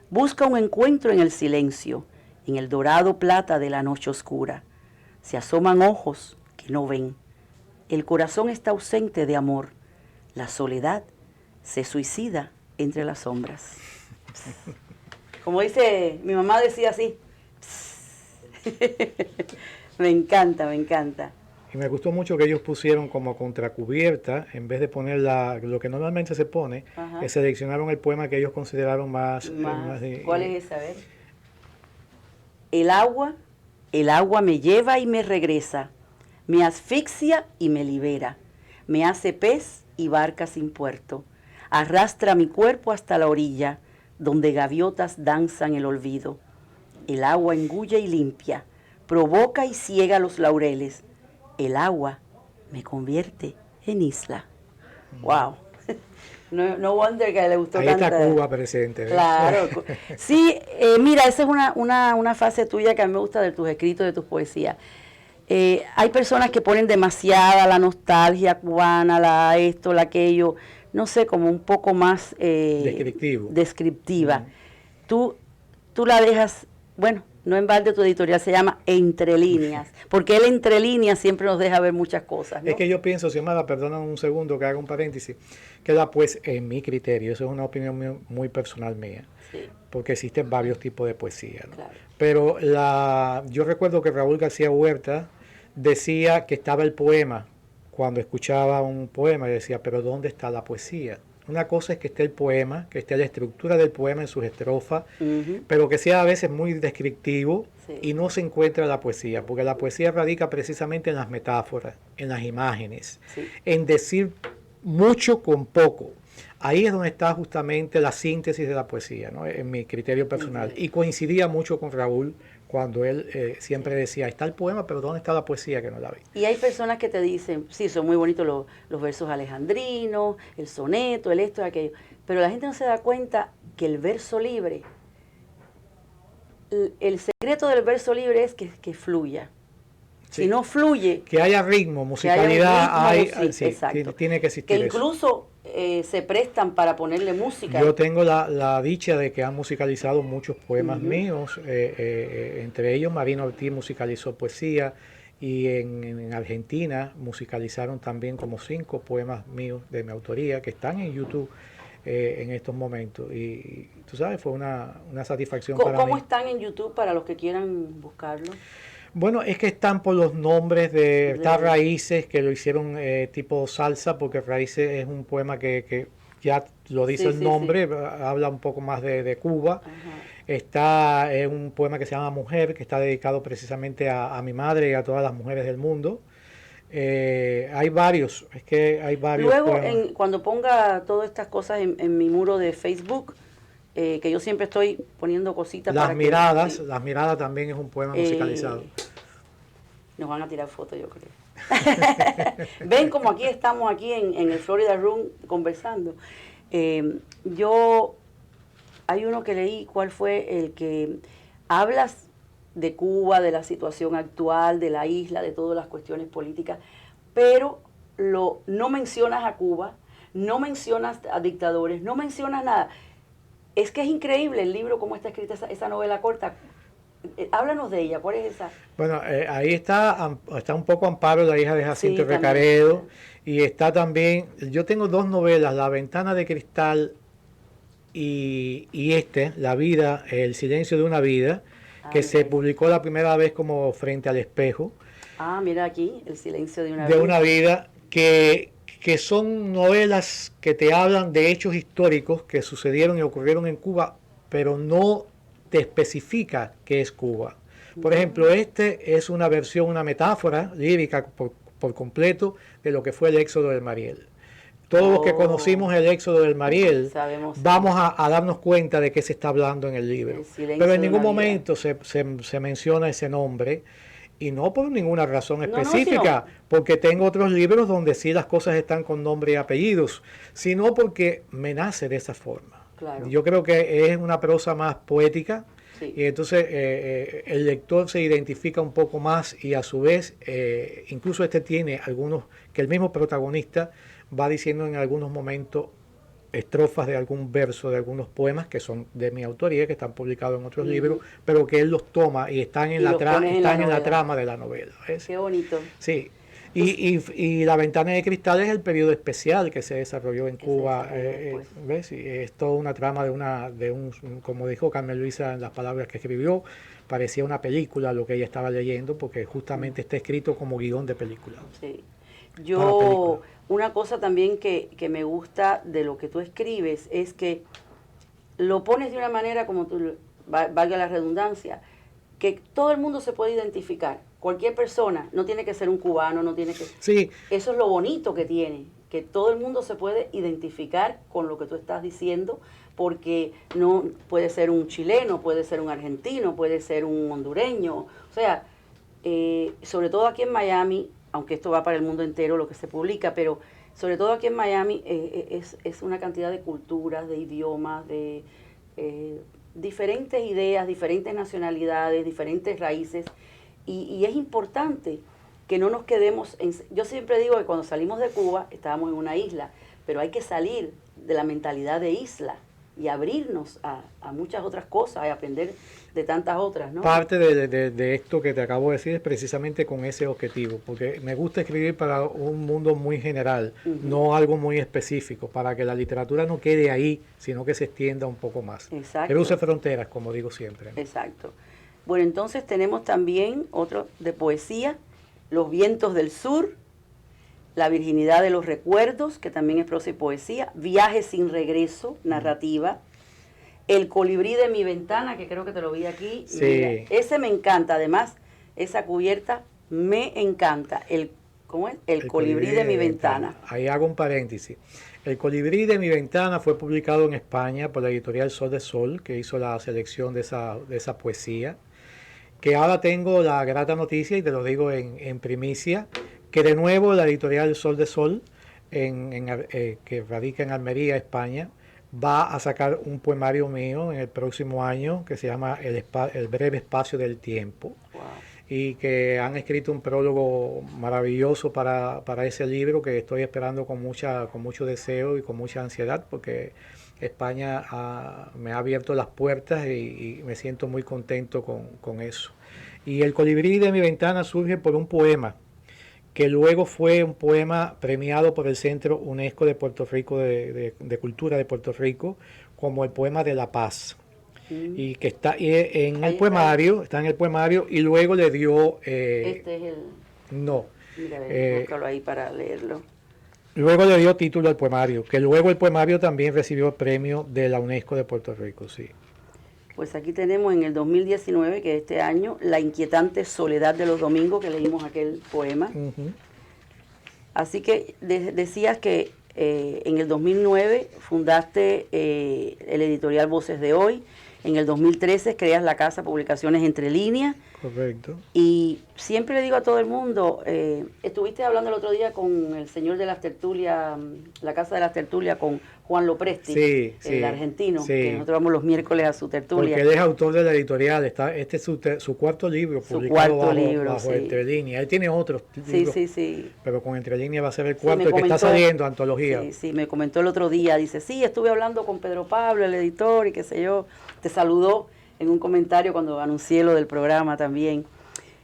Busca un encuentro en el silencio, en el dorado plata de la noche oscura. Se asoman ojos que no ven. El corazón está ausente de amor. La soledad se suicida entre las sombras. Como dice, mi mamá decía así. Me encanta, me encanta. Y me gustó mucho que ellos pusieron como contracubierta, en vez de poner lo que normalmente se pone, seleccionaron el poema que ellos consideraron más ¿Cuál es ese? A ver. El agua me lleva y me regresa, me asfixia y me libera, me hace pez y barca sin puerto, arrastra mi cuerpo hasta la orilla, donde gaviotas danzan el olvido. El agua engulle y limpia, provoca y ciega los laureles. El agua me convierte en isla. ¡Wow! No wonder que le gustó tanto. Ahí está Cuba presente. ¿Ves? Claro. Sí, mira, esa es una fase tuya que a mí me gusta de tus escritos, de tus poesías. Hay personas que ponen demasiada la nostalgia cubana, la esto, la aquello, no sé, como un poco más descriptiva. Tú la dejas, bueno, no en balde tu editorial se llama Entre Líneas, porque él entre líneas siempre nos deja ver muchas cosas, ¿no? Es que yo pienso, Xiomara, perdona un segundo que haga un paréntesis, que en mi criterio, eso es una opinión muy personal mía, sí, porque existen varios tipos de poesía, ¿no? Claro. Pero yo recuerdo que Raúl García Huerta decía que estaba el poema, cuando escuchaba un poema y decía, pero ¿dónde está la poesía? Una cosa es que esté el poema, que esté la estructura del poema en sus estrofas, pero que sea a veces muy descriptivo, sí, y no se encuentra la poesía, porque la poesía radica precisamente en las metáforas, en las imágenes, sí, en decir mucho con poco. Ahí es donde está justamente la síntesis de la poesía, ¿no? En mi criterio personal. Y coincidía mucho con Raúl cuando él siempre decía, está el poema, pero ¿dónde está la poesía que no la vi? Y hay personas que te dicen, sí, son muy bonitos los versos alejandrinos, el soneto, el esto, aquello, pero la gente no se da cuenta que el verso libre, el secreto del verso libre es que fluya. Sí. Si no fluye... Que haya ritmo, musicalidad, exacto, tiene que existir. Que incluso se prestan para ponerle música. Yo tengo la dicha de que han musicalizado muchos poemas míos, entre ellos Marino Ortiz musicalizó poesía, y en Argentina musicalizaron también como 5 poemas míos de mi autoría que están en YouTube en estos momentos. Y tú sabes, fue una satisfacción para mí. ¿Cómo están en YouTube para los que quieran buscarlo? Bueno, es que están por los nombres está Raíces, que lo hicieron tipo salsa, porque Raíces es un poema que ya lo dice el nombre, habla un poco más de Cuba. Ajá. Está un poema que se llama Mujer, que está dedicado precisamente a mi madre y a todas las mujeres del mundo. Hay varios, Luego, cuando ponga todas estas cosas en mi muro de Facebook, que yo siempre estoy poniendo cositas Las miradas también es un poema musicalizado. Nos van a tirar fotos, yo creo. Ven como estamos aquí en el Florida Room conversando. Hay uno que leí, ¿cuál fue? El que hablas de Cuba, de la situación actual, de la isla, de todas las cuestiones políticas, pero no mencionas a Cuba, no mencionas a dictadores, no mencionas nada. Es que es increíble el libro, cómo está escrita esa novela corta. Háblanos de ella, ¿cuál es esa? Bueno, ahí está un poco Amparo, la hija de Jacinto Recaredo, y está también, yo tengo 2 novelas, La Ventana de Cristal y La Vida, El Silencio de una Vida, que se publicó la primera vez como Frente al Espejo. Ah, mira aquí, El Silencio de una Vida. De una vida, que son novelas que te hablan de hechos históricos que sucedieron y ocurrieron en Cuba, pero no te especifica qué es Cuba. Por ejemplo, es una versión, una metáfora lírica por completo de lo que fue el éxodo del Mariel. Todos los que conocimos el éxodo del Mariel, vamos a darnos cuenta de qué se está hablando en el libro. Pero en ningún momento se menciona ese nombre. Y no por ninguna razón específica, porque tengo otros libros donde sí las cosas están con nombre y apellidos, sino porque me nace de esa forma. Claro. Yo creo que es una prosa más poética, y entonces el lector se identifica un poco más, y a su vez, incluso tiene algunos, que el mismo protagonista va diciendo en algunos momentos estrofas de algún verso de algunos poemas que son de mi autoría, que están publicados en otros libros, pero que él los toma y están en la trama de la novela. ¿Ves? Qué bonito. Sí. Y La Ventana de Cristal es el periodo especial que se desarrolló en Cuba. ¿Ves? Y es toda una trama de un, como dijo Carmen Luisa en las palabras que escribió, parecía una película lo que ella estaba leyendo, porque justamente está escrito como guión de película. Sí. Una cosa también que me gusta de lo que tú escribes es que lo pones de una manera, como tú, valga la redundancia, que todo el mundo se puede identificar. Cualquier persona, no tiene que ser un cubano, no tiene que... Sí. Eso es lo bonito que tiene, que todo el mundo se puede identificar con lo que tú estás diciendo, porque no puede ser un chileno, puede ser un argentino, puede ser un hondureño. O sea, sobre todo aquí en Miami, aunque esto va para el mundo entero lo que se publica, pero sobre todo aquí en Miami es una cantidad de culturas, de idiomas, de diferentes ideas, diferentes nacionalidades, diferentes raíces, y es importante que no nos quedemos, yo siempre digo que cuando salimos de Cuba estábamos en una isla, pero hay que salir de la mentalidad de isla y abrirnos a muchas otras cosas y aprender de tantas otras, ¿no? Parte de esto que te acabo de decir es precisamente con ese objetivo, porque me gusta escribir para un mundo muy general, no algo muy específico, para que la literatura no quede ahí, sino que se extienda un poco más. Exacto. Que use fronteras, como digo siempre, ¿no? Exacto. Bueno, entonces tenemos también otro de poesía, Los vientos del sur, La virginidad de los recuerdos, que también es prosa y poesía, Viaje sin regreso, narrativa, El colibrí de mi ventana, que creo que te lo vi aquí. Sí. Mira, ese me encanta, además, esa cubierta me encanta. ¿Cómo es? El colibrí de mi ventana. Ahí hago un paréntesis. El colibrí de mi ventana fue publicado en España por la editorial Sol de Sol, que hizo la selección de esa poesía. Que ahora tengo la grata noticia, y te lo digo en primicia, que de nuevo la editorial Sol de Sol, que radica en Almería, España, va a sacar un poemario mío en el próximo año que se llama El breve espacio del tiempo. Wow. Y que han escrito un prólogo maravilloso para ese libro que estoy esperando con mucho deseo y con mucha ansiedad, porque España me ha abierto las puertas y me siento muy contento con eso. Y El colibrí de mi ventana surge por un poema que luego fue un poema premiado por el Centro UNESCO de Puerto Rico, de Cultura de Puerto Rico, como el poema de la paz. Y que está en el poemario, y luego le dio... Este es el... No. Mira, búscalo ahí para leerlo. Luego le dio título al poemario, que luego el poemario también recibió el premio de la UNESCO de Puerto Rico, sí. Pues aquí tenemos en el 2019, que este año, La inquietante soledad de los domingos, que leímos aquel poema. Así que decías que en el 2009 fundaste el editorial Voces de Hoy. En el 2013 creas la casa Publicaciones Entre Líneas. Correcto. Y siempre le digo a todo el mundo, estuviste hablando el otro día con el señor de las tertulias, la casa de las tertulias, con Juan Lopresti, el argentino, que nosotros vamos los miércoles a su tertulia. Porque él es autor de la editorial, este es su cuarto libro, publicado bajo Entre Líneas. Él tiene otros libros, pero con Entre Líneas va a ser el cuarto, el que está saliendo, antología. Sí, me comentó el otro día, dice, estuve hablando con Pedro Pablo, el editor, y qué sé yo, te saludó en un comentario cuando anuncié lo del programa también.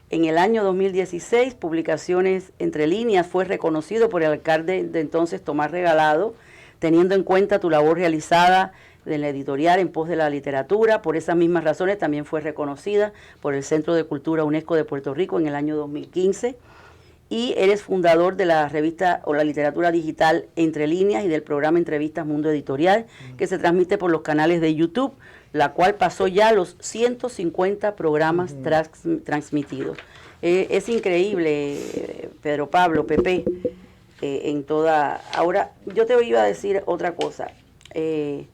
En el año 2016, Publicaciones Entre Líneas fue reconocido por el alcalde de entonces, Tomás Regalado, teniendo en cuenta tu labor realizada en la editorial en pos de la literatura. Por esas mismas razones también fue reconocida por el Centro de Cultura UNESCO de Puerto Rico en el año 2015. Y eres fundador de la revista o la literatura digital Entre Líneas y del programa Entrevistas Mundo Editorial, que se transmite por los canales de YouTube, la cual pasó ya los 150 programas transmitidos. Es increíble, Pedro Pablo, Pepe, en toda... Ahora, yo te iba a decir otra cosa. ¿Qué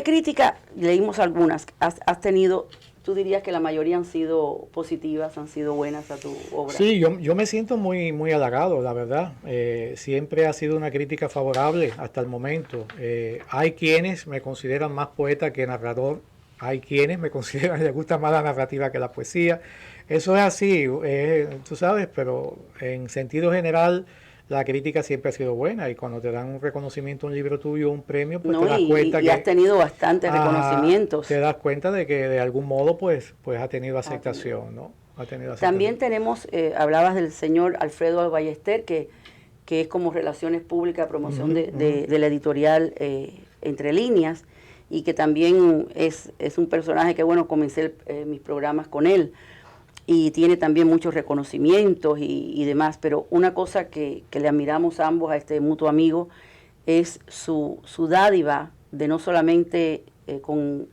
crítica, leímos algunas, has tenido? ¿Tú dirías que la mayoría han sido positivas, han sido buenas a tu obra? Sí, yo me siento muy halagado, la verdad. Siempre ha sido una crítica favorable hasta el momento. Hay quienes me consideran más poeta que narrador. Hay quienes me consideran que les gusta más la narrativa que la poesía. Eso es así, tú sabes, pero en sentido general la crítica siempre ha sido buena, y cuando te dan un reconocimiento a un libro tuyo, un premio, pues te das cuenta que... Y has tenido bastantes reconocimientos. Te das cuenta de que de algún modo pues ha tenido aceptación, ¿no? Ha tenido aceptación. También tenemos, hablabas del señor Alfredo Ballester, que es como Relaciones Públicas, promoción de la editorial Entre Líneas, y que también es un personaje que, bueno, comencé mis programas con él, y tiene también muchos reconocimientos y demás, pero una cosa que le admiramos a ambos, a este mutuo amigo, es su dádiva de no solamente con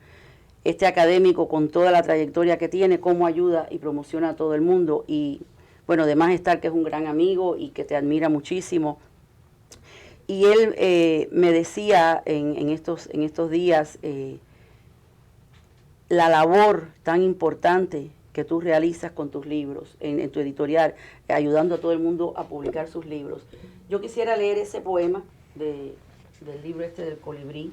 este académico, con toda la trayectoria que tiene, cómo ayuda y promociona a todo el mundo, y bueno, además estar que es un gran amigo y que te admira muchísimo. Y él me decía en estos días la labor tan importante que tú realizas con tus libros, en tu editorial, ayudando a todo el mundo a publicar sus libros. Yo quisiera leer ese poema del libro del colibrí,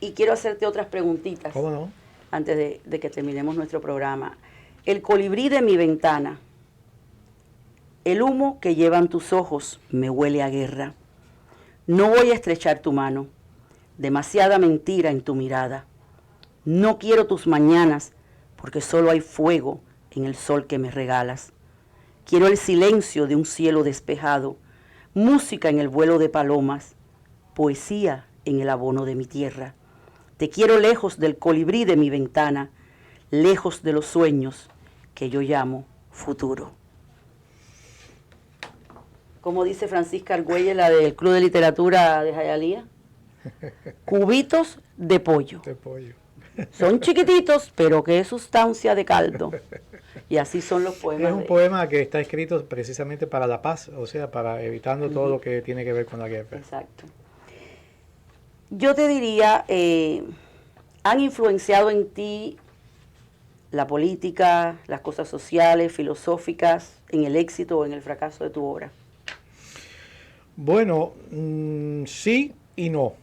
y quiero hacerte otras preguntitas. ¿Cómo no? Antes de que terminemos nuestro programa. El colibrí de mi ventana. El humo que llevan tus ojos me huele a guerra. No voy a estrechar tu mano, demasiada mentira en tu mirada. No quiero tus mañanas, porque solo hay fuego en el sol que me regalas. Quiero el silencio de un cielo despejado, música en el vuelo de palomas, poesía en el abono de mi tierra. Te quiero lejos del colibrí de mi ventana, lejos de los sueños que yo llamo futuro. Como dice Francisca Argüelles, la del Club de Literatura de Jayalía, cubitos de pollo. De pollo. Son chiquititos, pero qué sustancia de caldo. Y así son los poemas. Es un poema que está escrito precisamente para la paz, o sea, para evitando todo lo que tiene que ver con la guerra. Exacto. Yo te diría, ¿han influenciado en ti la política, las cosas sociales, filosóficas, en el éxito o en el fracaso de tu obra? Bueno, sí y no.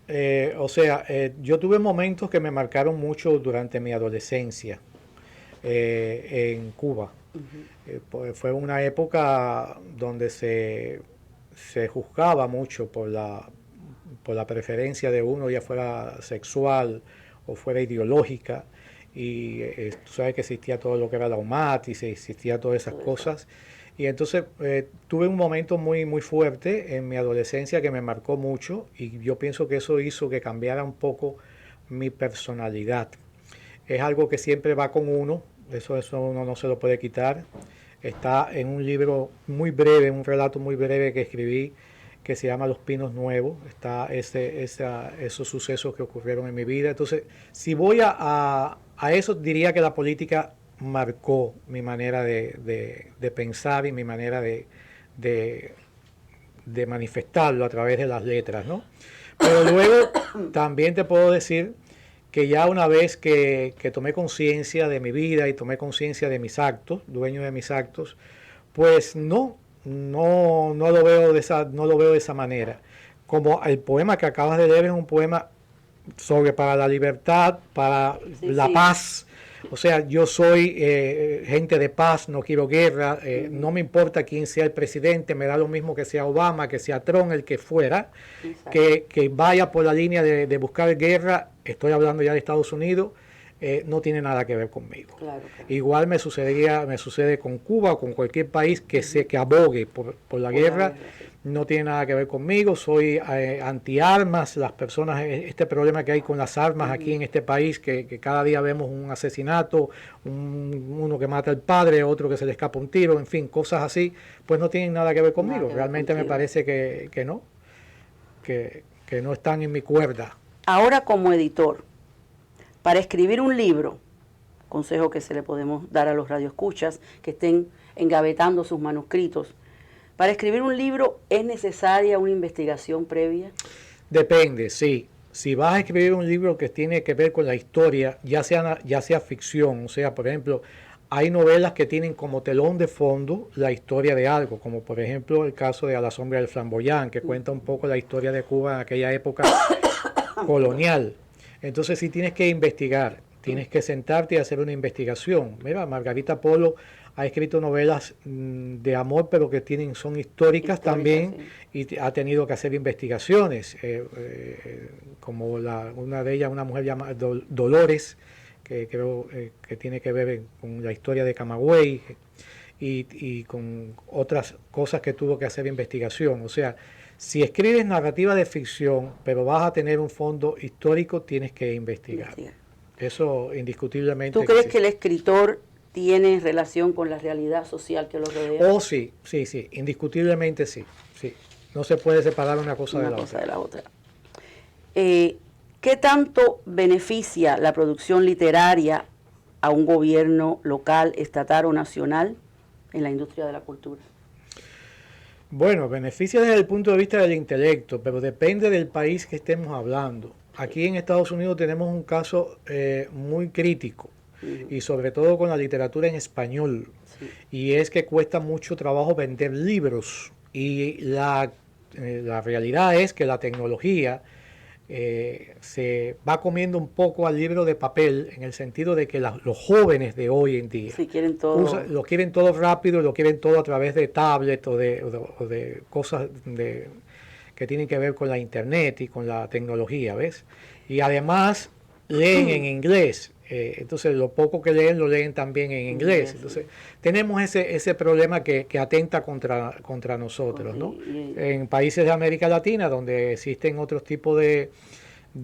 Yo tuve momentos que me marcaron mucho durante mi adolescencia en Cuba. Fue una época donde se juzgaba mucho por la preferencia de uno, ya fuera sexual o fuera ideológica. Y tú sabes que existía todo lo que era la UMAT y existía todas esas cosas. Y entonces tuve un momento muy, muy fuerte en mi adolescencia que me marcó mucho y yo pienso que eso hizo que cambiara un poco mi personalidad. Es algo que siempre va con uno, eso uno no se lo puede quitar. Está en un libro muy breve, un relato muy breve que escribí que se llama Los Pinos Nuevos. Está esos sucesos que ocurrieron en mi vida. Entonces, si voy a eso, diría que la política marcó mi manera de pensar y mi manera de manifestarlo a través de las letras, ¿no? Pero luego también te puedo decir que ya una vez que tomé conciencia de mi vida y tomé conciencia de mis actos, dueño de mis actos, pues no lo veo de esa manera. Como el poema que acabas de leer es un poema para la libertad, para la paz. O sea, yo soy gente de paz, no quiero guerra, no me importa quién sea el presidente, me da lo mismo que sea Obama, que sea Trump, el que fuera, que vaya por la línea de buscar guerra, estoy hablando ya de Estados Unidos, no tiene nada que ver conmigo. Claro. Igual me sucede con Cuba o con cualquier país que abogue por la guerra. No tiene nada que ver conmigo, soy anti-armas, las personas, este problema que hay con las armas aquí en este país, que cada día vemos un asesinato, uno que mata al padre, otro que se le escapa un tiro, en fin, cosas así, pues no tienen nada que ver conmigo. Realmente me parece que no están en mi cuerda. Ahora como editor, para escribir un libro, consejo que se le podemos dar a los radioescuchas que estén engavetando sus manuscritos, ¿para escribir un libro es necesaria una investigación previa? Depende, sí. Si vas a escribir un libro que tiene que ver con la historia, ya sea ficción, o sea, por ejemplo, hay novelas que tienen como telón de fondo la historia de algo, como por ejemplo el caso de A la sombra del flamboyán, que cuenta un poco la historia de Cuba en aquella época colonial. Entonces sí tienes que investigar, tienes que sentarte y hacer una investigación. Mira, Margarita Polo ha escrito novelas de amor, pero que son históricas también, sí. Y ha tenido que hacer investigaciones, como una de ellas, una mujer llamada Dolores, que creo que tiene que ver con la historia de Camagüey y con otras cosas que tuvo que hacer investigación. O sea, si escribes narrativa de ficción, pero vas a tener un fondo histórico, tienes que investigar. Eso indiscutiblemente. ¿Tú crees que el escritor tiene relación con la realidad social que lo rodea? Oh, sí, indiscutiblemente sí. No se puede separar una cosa de la otra. ¿Qué tanto beneficia la producción literaria a un gobierno local, estatal o nacional en la industria de la cultura? Bueno, beneficia desde el punto de vista del intelecto, pero depende del país que estemos hablando. Aquí en Estados Unidos tenemos un caso muy crítico, y sobre todo con la literatura en español, y es que cuesta mucho trabajo vender libros, y la realidad es que la tecnología se va comiendo un poco al libro de papel, en el sentido de que los jóvenes de hoy en día quieren todo. Lo quieren todo rápido, lo quieren todo a través de tablet o de cosas que tienen que ver con la internet y con la tecnología, ¿ves? Y además leen en inglés. Entonces lo poco que leen lo leen también en inglés. Entonces tenemos ese problema que atenta contra nosotros, ¿no? En países de América Latina, donde existen otros tipos de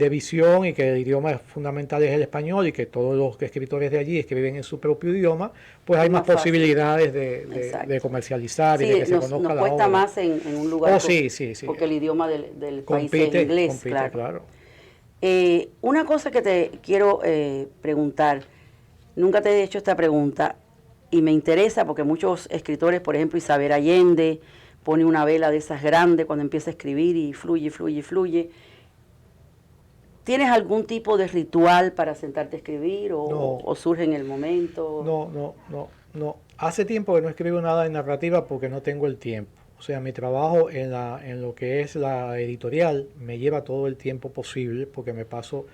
visión y que el idioma fundamental es el español y que todos los escritores de allí escriben en su propio idioma, pues hay más posibilidades de comercializar y de que se conozca la obra. Nos cuesta más en un lugar sí. porque el idioma del país es inglés, claro. Una cosa que te quiero preguntar, nunca te he hecho esta pregunta y me interesa porque muchos escritores, por ejemplo Isabel Allende, pone una vela de esas grandes cuando empieza a escribir y fluye. ¿Tienes algún tipo de ritual para sentarte a escribir o surge en el momento? No. Hace tiempo que no escribo nada de narrativa porque no tengo el tiempo. O sea, mi trabajo en lo que es la editorial me lleva todo el tiempo posible porque me paso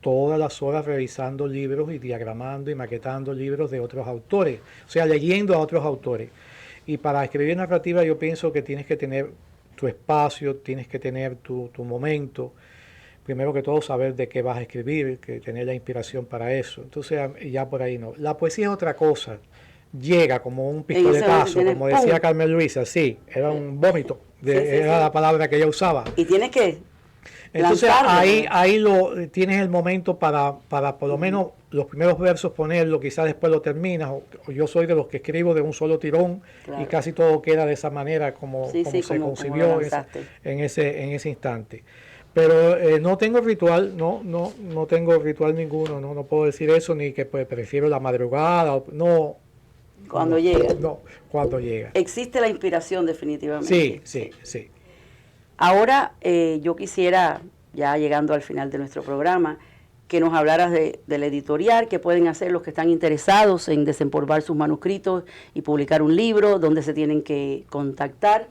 todas las horas revisando libros y diagramando y maquetando libros de otros autores. O sea, leyendo a otros autores. Y para escribir narrativa yo pienso que tienes que tener tu espacio, tienes que tener tu momento. Primero que todo saber de qué vas a escribir, que tener la inspiración para eso. Entonces ya por ahí no. La poesía es otra cosa. Llega como un pistoletazo, como decía Carmen Luisa, sí, era un vómito, era la palabra que ella usaba. Y tienes que entonces ahí tienes el momento para por lo menos los primeros versos ponerlo, quizás después lo terminas, o yo soy de los que escribo de un solo tirón y casi todo queda de esa manera como se concibió en ese instante. Pero no tengo ritual, no tengo ritual ninguno, no puedo decir eso, ni que pues, prefiero la madrugada, no. Cuando llega. No, cuando llega. Existe la inspiración definitivamente. Sí. Ahora yo quisiera, ya llegando al final de nuestro programa, que nos hablaras del editorial, que pueden hacer los que están interesados en desempolvar sus manuscritos y publicar un libro, dónde se tienen que contactar.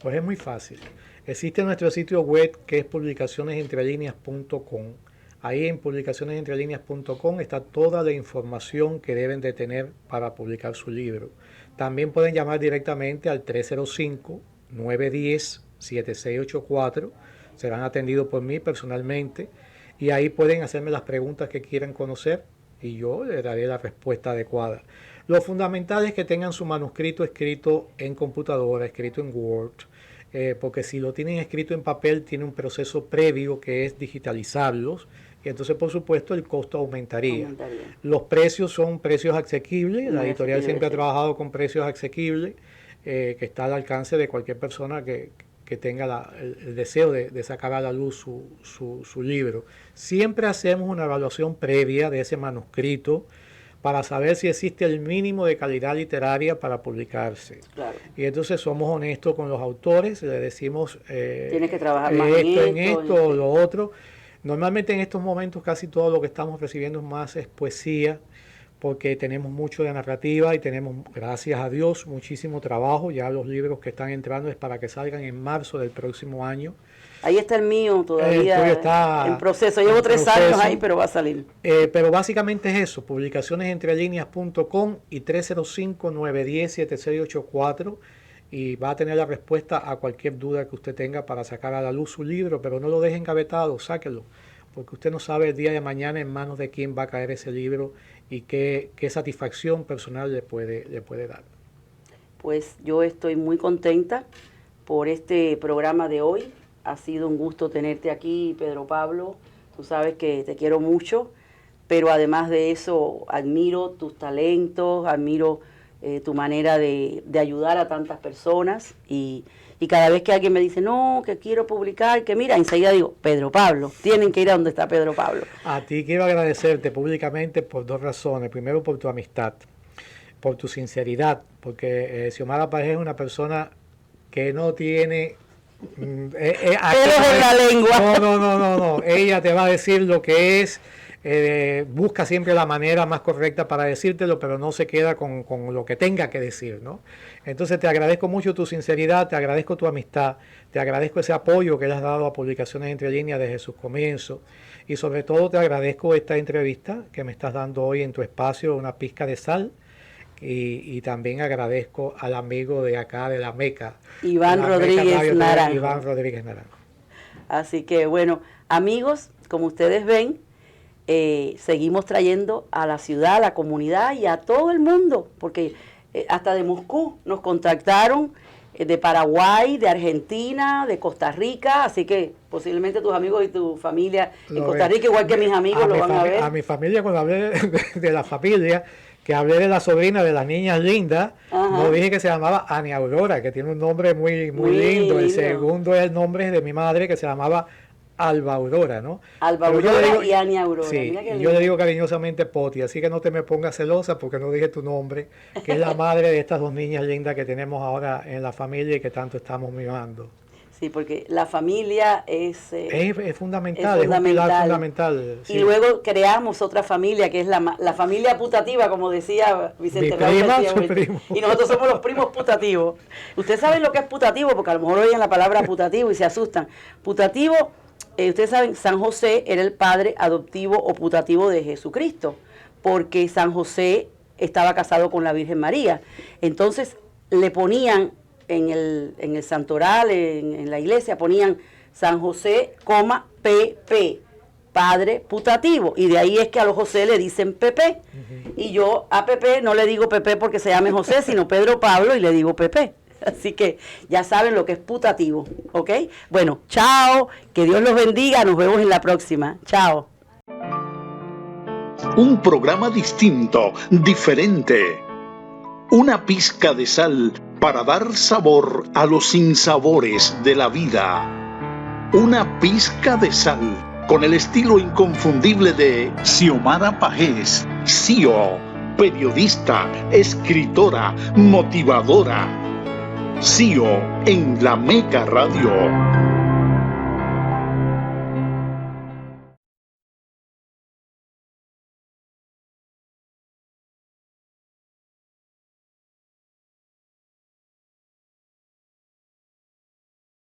Pues es muy fácil. Existe nuestro sitio web que es publicacionesentrelineas.com. Ahí en publicacionesentrelineas.com está toda la información que deben de tener para publicar su libro. También pueden llamar directamente al 305-910-7684. Serán atendidos por mí personalmente y ahí pueden hacerme las preguntas que quieran conocer y yo les daré la respuesta adecuada. Lo fundamental es que tengan su manuscrito escrito en computadora, escrito en Word, porque si lo tienen escrito en papel tiene un proceso previo que es digitalizarlos. Y entonces, por supuesto, el costo aumentaría. Los precios son precios asequibles. La editorial siempre ha trabajado con precios asequibles, que está al alcance de cualquier persona que tenga el deseo de sacar a la luz su libro. Siempre hacemos una evaluación previa de ese manuscrito para saber si existe el mínimo de calidad literaria para publicarse. Claro. Y entonces somos honestos con los autores, le decimos tienes que trabajar más en esto, lo otro. Normalmente en estos momentos casi todo lo que estamos recibiendo más es poesía, porque tenemos mucho de narrativa y tenemos, gracias a Dios, muchísimo trabajo. Ya los libros que están entrando es para que salgan en marzo del próximo año. Ahí está el mío todavía está en proceso. Llevo 3 años ahí, pero va a salir. Pero básicamente es eso, publicacionesentrelineas.com y 305-910-7684. Y va a tener la respuesta a cualquier duda que usted tenga para sacar a la luz su libro, pero no lo deje engavetado, sáquelo, porque usted no sabe el día de mañana en manos de quién va a caer ese libro y qué satisfacción personal le puede dar. Pues yo estoy muy contenta por este programa de hoy. Ha sido un gusto tenerte aquí, Pedro Pablo. Tú sabes que te quiero mucho, pero además de eso admiro tus talentos, admiro tu manera de ayudar a tantas personas y cada vez que alguien me dice, no, que quiero publicar, que mira, enseguida digo, Pedro Pablo, tienen que ir a donde está Pedro Pablo. A ti quiero agradecerte públicamente por 2 razones. Primero, por tu amistad, por tu sinceridad, porque Xiomara Pajés es una persona que no tiene... pelos en la lengua. No. Ella te va a decir lo que es. busca siempre la manera más correcta para decírtelo, pero no se queda con lo que tenga que decir, ¿no? Entonces te agradezco mucho tu sinceridad, te agradezco tu amistad, te agradezco ese apoyo que le has dado a Publicaciones Entre Líneas desde sus comienzos, y sobre todo te agradezco esta entrevista que me estás dando hoy en tu espacio, Una Pizca de Sal. Y también agradezco al amigo de acá de la Meca, Iván Rodríguez Naranjo. Iván Rodríguez Naranjo. Así que bueno, amigos, como ustedes ven, seguimos trayendo a la ciudad, a la comunidad y a todo el mundo, porque hasta de Moscú nos contactaron, de Paraguay, de Argentina, de Costa Rica, así que posiblemente tus amigos y tu familia en Costa Rica, igual que mis amigos, lo van a ver. A mi familia, cuando hablé de la familia, que hablé de la sobrina de las niñas lindas, no dije que se llamaba Ana Aurora, que tiene un nombre muy lindo. El segundo es el nombre de mi madre, que se llamaba Alba Aurora, ¿no? Alba Aurora y Ana Aurora. Sí, yo le digo cariñosamente Poti, así que no te me pongas celosa porque no dije tu nombre, que es la madre de estas dos niñas lindas que tenemos ahora en la familia y que tanto estamos mimando. Sí, porque la familia es fundamental, es un pilar fundamental. Sí. Y luego creamos otra familia, que es la familia putativa, como decía Vicente Raúl. Y nosotros somos los primos putativos. Ustedes saben lo que es putativo, porque a lo mejor oyen la palabra putativo y se asustan. Putativo, ustedes saben, San José era el padre adoptivo o putativo de Jesucristo, porque San José estaba casado con la Virgen María. Entonces le ponían en el santoral, en la iglesia, ponían San José, PP, padre putativo, y de ahí es que a los José le dicen Pepe, y yo a Pepe no le digo Pepe porque se llame José, sino Pedro Pablo, y le digo Pepe. Así que ya saben lo que es putativo, ¿ok? Bueno, chao, que Dios los bendiga, nos vemos en la próxima, chao. Un programa distinto, diferente. Una pizca de sal para dar sabor a los sinsabores de la vida. Una pizca de sal con el estilo inconfundible de Xiomara Pajés, Xio, periodista, escritora, motivadora. Xio en la Meca Radio.